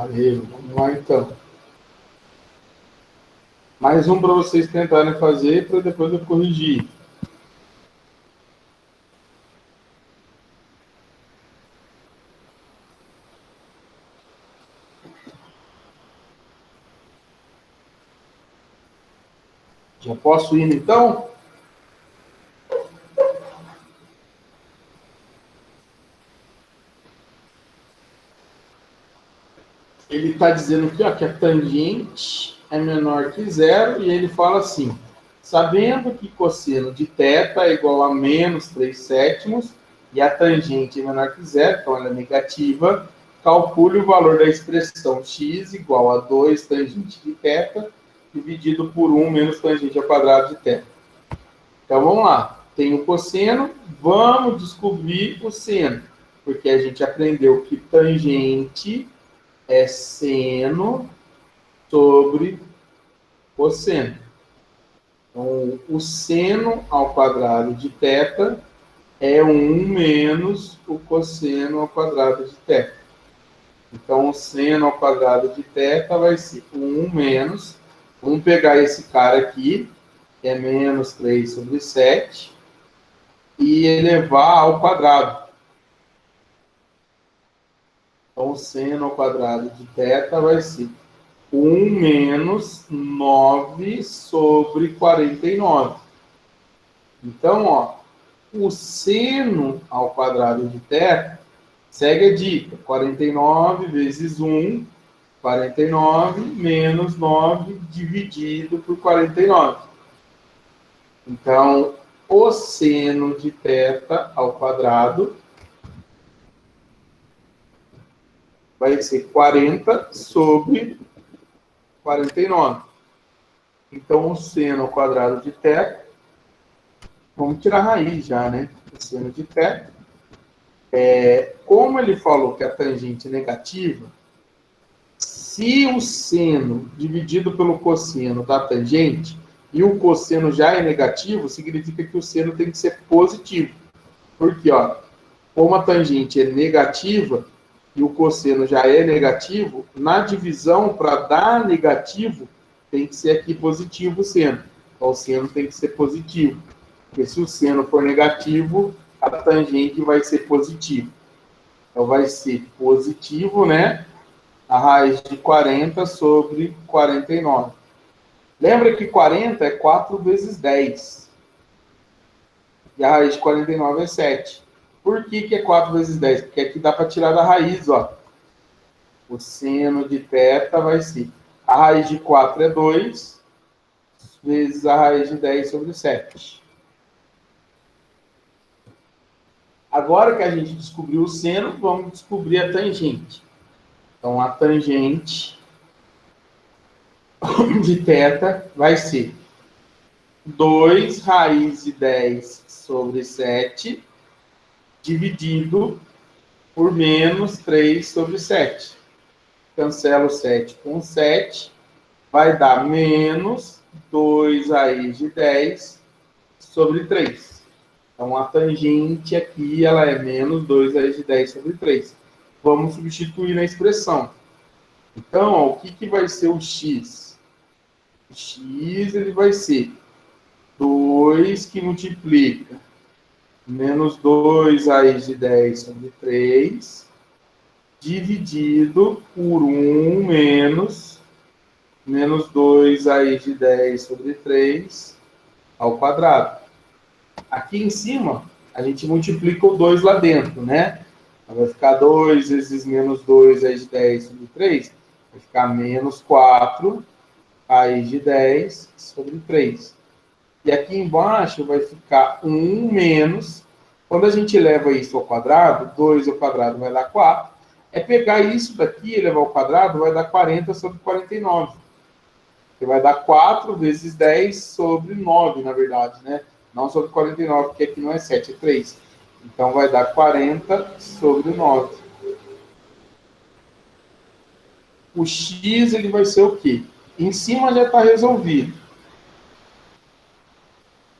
Valeu, vamos lá então. Mais um para vocês tentarem fazer, para depois eu corrigir. Já posso ir então? Ele está dizendo aqui, ó, que a tangente é menor que zero, e ele fala assim: sabendo que cosseno de θ é igual a menos 3 sétimos, e a tangente é menor que zero, então ela é negativa, calcule o valor da expressão x igual a 2 tangente de θ, dividido por 1 menos tangente ao quadrado de θ. Então vamos lá, tem o cosseno, vamos descobrir o seno, porque a gente aprendeu que tangente é seno sobre cosseno. Então, o seno ao quadrado de θ é 1 menos o cosseno ao quadrado de θ. Então, o seno ao quadrado de θ vai ser 1 menos, vamos pegar esse cara aqui, que é menos 3 sobre 7, e elevar ao quadrado. Então, o seno ao quadrado de θ vai ser 1 menos 9 sobre 49. Então, ó, o seno ao quadrado de θ segue a dica: 49 vezes 1, 49, menos 9 dividido por 49. Então, o seno de θ ao quadrado vai ser 40 sobre 49. Então, o seno ao quadrado de θ, vamos tirar a raiz já, né? O seno de θ, como ele falou que a tangente é negativa, se o seno dividido pelo cosseno da tangente, e o cosseno já é negativo, significa que o seno tem que ser positivo. Porque, ó, como a tangente é negativa, e o cosseno já é negativo, na divisão, para dar negativo, tem que ser aqui positivo o seno. Então, o seno tem que ser positivo. Porque se o seno for negativo, a tangente vai ser positiva. Então, vai ser positivo, né? A raiz de 40 sobre 49. Lembra que 40 é 4 vezes 10. E a raiz de 49 é 7. Por que é 4 vezes 10? Porque aqui dá para tirar da raiz, ó. O seno de θ vai ser, a raiz de 4 é 2, vezes a raiz de 10 sobre 7. Agora que a gente descobriu o seno, vamos descobrir a tangente. Então, a tangente de θ vai ser 2 raiz de 10 sobre 7, dividido por menos 3 sobre 7. Cancela o 7 com 7, vai dar menos 2 raiz de 10 sobre 3. Então, a tangente aqui, ela é menos 2 raiz de 10 sobre 3. Vamos substituir na expressão. Então, ó, o que vai ser o x? O x ele vai ser 2 que multiplica menos 2 raiz de 10 sobre 3, dividido por 1 menos 2 raiz de 10 sobre 3 ao quadrado. Aqui em cima, a gente multiplica o 2 lá dentro, né? Vai ficar 2 vezes menos 2 raiz de 10 sobre 3, vai ficar menos 4 raiz de 10 sobre 3. E aqui embaixo vai ficar 1 menos, quando a gente leva isso ao quadrado, 2 ao quadrado vai dar 4, é pegar isso daqui e levar ao quadrado, vai dar 40 sobre 49. Que vai dar 4 vezes 10 sobre 9, na verdade, né? Não sobre 49, porque aqui não é 7, é 3. Então, vai dar 40 sobre 9. O x ele vai ser o quê? Em cima já está resolvido.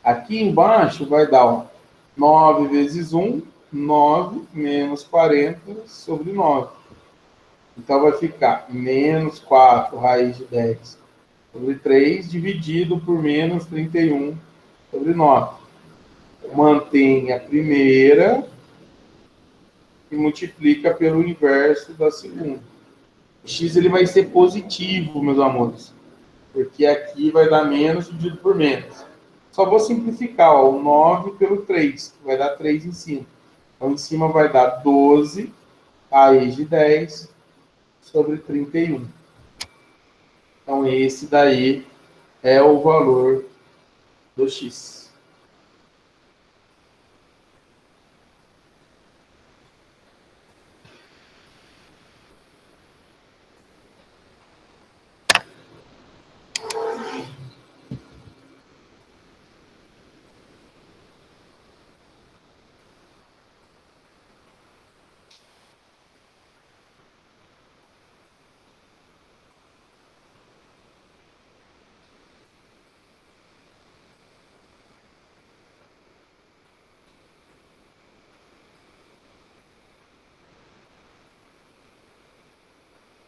Aqui embaixo vai dar, ó, 9 vezes 1, 9 menos 40 sobre 9. Então, vai ficar menos 4 raiz de 10 sobre 3, dividido por menos 31 sobre 9. Mantém a primeira e multiplica pelo inverso da segunda. O x ele vai ser positivo, meus amores, porque aqui vai dar menos dividido por menos. Só vou simplificar, ó, o 9 pelo 3, que vai dar 3 em cima. Então, em cima vai dar 12 raiz de 10 sobre 31. Então, esse daí é o valor do x.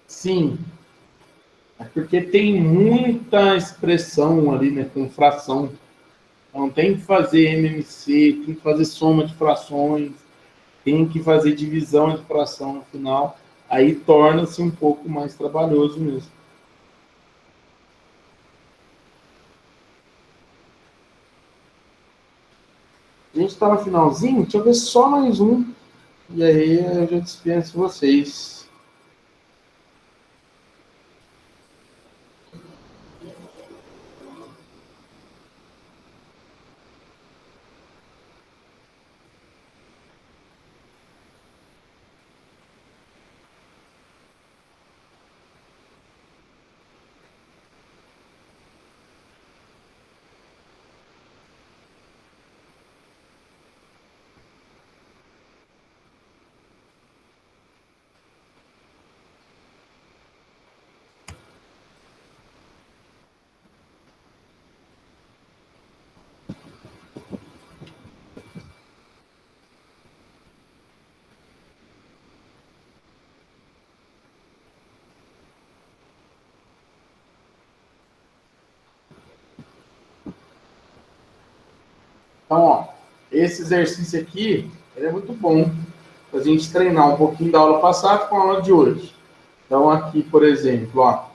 Sim, é porque tem muita expressão ali, né, com fração. Então, tem que fazer MMC, tem que fazer soma de frações, tem que fazer divisão de fração no final. Aí torna-se um pouco mais trabalhoso mesmo. A gente está no finalzinho, deixa eu ver só mais um. E aí eu já dispenso vocês. Então, ó, esse exercício aqui, ele é muito bom para a gente treinar um pouquinho da aula passada com a aula de hoje. Então, aqui, por exemplo, ó,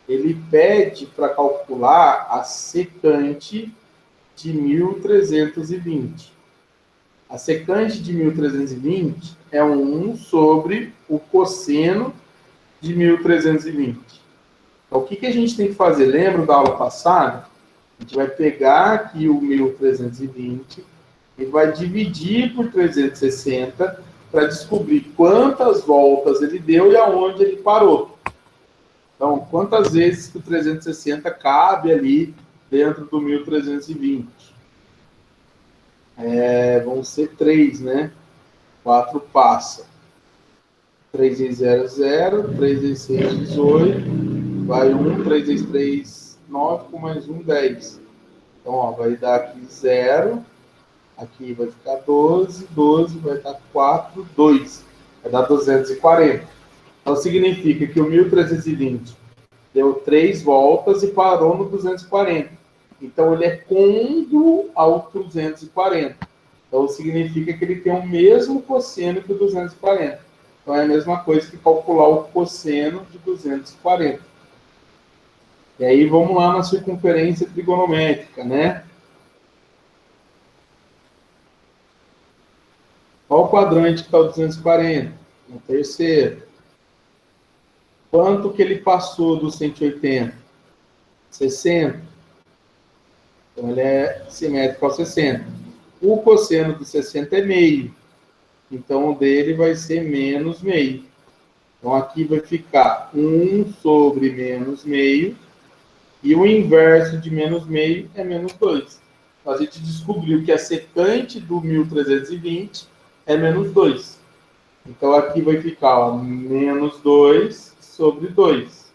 ele pede para calcular a secante de 1320. A secante de 1320 é 1 sobre o cosseno de 1320. Então, o que a gente tem que fazer? Lembra da aula passada? A gente vai pegar aqui o 1320 e vai dividir por 360 para descobrir quantas voltas ele deu e aonde ele parou. Então, quantas vezes que o 360 cabe ali dentro do 1320? Vão ser 3, né? 4 passa. 3 vezes 0, 0. 3 vezes 6, 18. Vai 1, 3 vezes 3, 9, com mais 1, 10. Então, ó, vai dar aqui 0. Aqui vai ficar 12. 12 vai dar 4, 2. Vai dar 240. Então, significa que o 1320 deu 3 voltas e parou no 240. Então, ele é côncavo ao 240. Então, significa que ele tem o mesmo cosseno que o 240. Então, é a mesma coisa que calcular o cosseno de 240. E aí, vamos lá na circunferência trigonométrica, né? Qual o quadrante que está o 240? No terceiro. Quanto que ele passou do 180? 60. Então, ele é simétrico ao 60. O cosseno do 60 é meio. Então, o dele vai ser menos meio. Então, aqui vai ficar 1 sobre menos meio. E o inverso de menos meio é menos 2. Então, a gente descobriu que a secante do 1320 é menos 2. Então, aqui vai ficar ó, menos 2 sobre 2.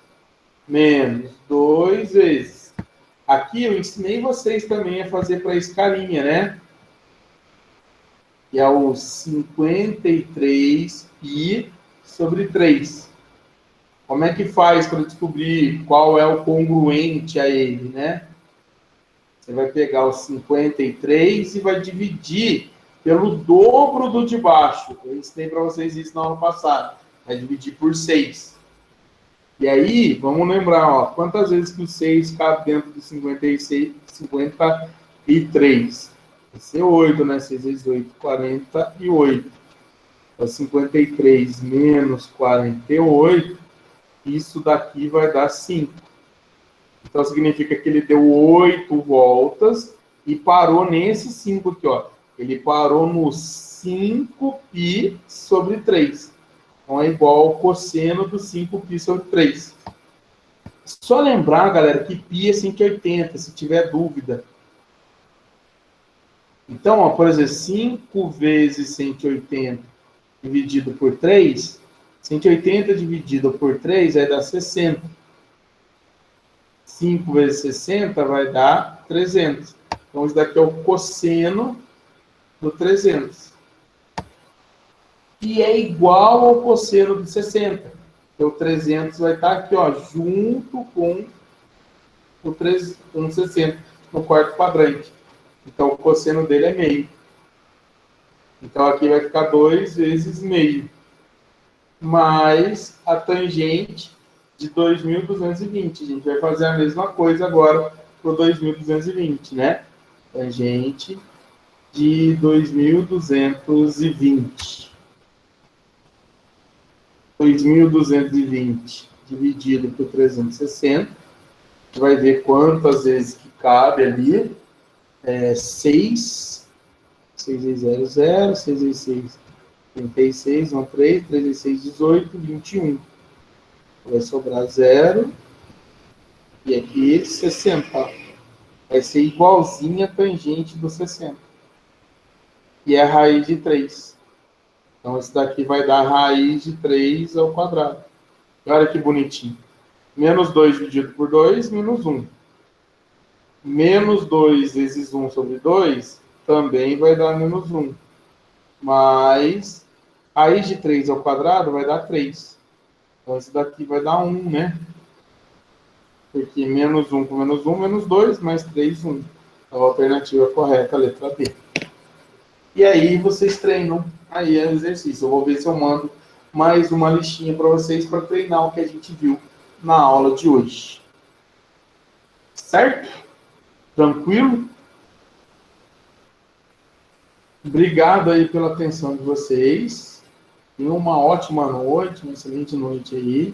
Menos 2 vezes. Aqui eu ensinei vocês também a fazer para a escalinha, né? Que é o 53π sobre 3. Como é que faz para descobrir qual é o congruente a ele, né? Você vai pegar o 53 e vai dividir pelo dobro do de baixo. Eu ensinei para vocês isso na aula passada. Vai dividir por 6. E aí, vamos lembrar, ó, quantas vezes que o 6 cabe dentro do 56, 53? Vai ser 8, né? 6 vezes 8, 48. Então, 53 menos 48, isso daqui vai dar 5. Então, significa que ele deu 8 voltas e parou nesse 5 aqui, ó. Ele parou no 5π sobre 3. Então, é igual ao cosseno do 5π sobre 3. Só lembrar, galera, que π é 180, se tiver dúvida. Então, ó, por exemplo, 5 vezes 180 dividido por 3, 180 dividido por 3 vai dar 60. 5 vezes 60 vai dar 300. Então, isso daqui é o cosseno do 300. E é igual ao cosseno de 60. Então, o 300 vai estar aqui, ó, junto com o 60, no quarto quadrante. Então, o cosseno dele é meio. Então, aqui vai ficar 2 vezes meio. Mais a tangente de 2.220. A gente vai fazer a mesma coisa agora para o 2.220, né? Tangente de 2.220. 2.220 dividido por 360. A gente vai ver quantas vezes que cabe ali. 6. 6 vezes 0, 0. 6 vezes 6, 36. 1, 3. 3 vezes 6, 18. 21. Vai sobrar 0. E aqui 60. Vai ser igualzinho a tangente do 60. E é a raiz de 3. Então, esse daqui vai dar raiz de 3 ao quadrado. Olha que bonitinho. Menos 2 dividido por 2, menos 1. Menos 2 vezes 1 sobre 2 também vai dar menos 1. Mas raiz de 3 ao quadrado vai dar 3. Então, esse daqui vai dar 1, né? Porque menos 1 com menos 1, menos 2, mais 3, 1. Então, a alternativa correta é a letra B. E aí, vocês treinam aí o exercício. Eu vou ver se eu mando mais uma listinha para vocês para treinar o que a gente viu na aula de hoje. Certo? Tranquilo? Obrigado aí pela atenção de vocês. Tenham uma ótima noite, uma excelente noite aí.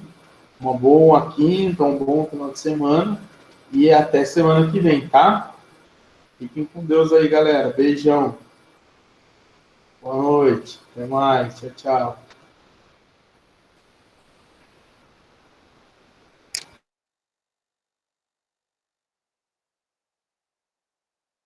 Uma boa quinta, um bom final de semana. E até semana que vem, tá? Fiquem com Deus aí, galera. Beijão. Boa noite. Até mais. Tchau, tchau.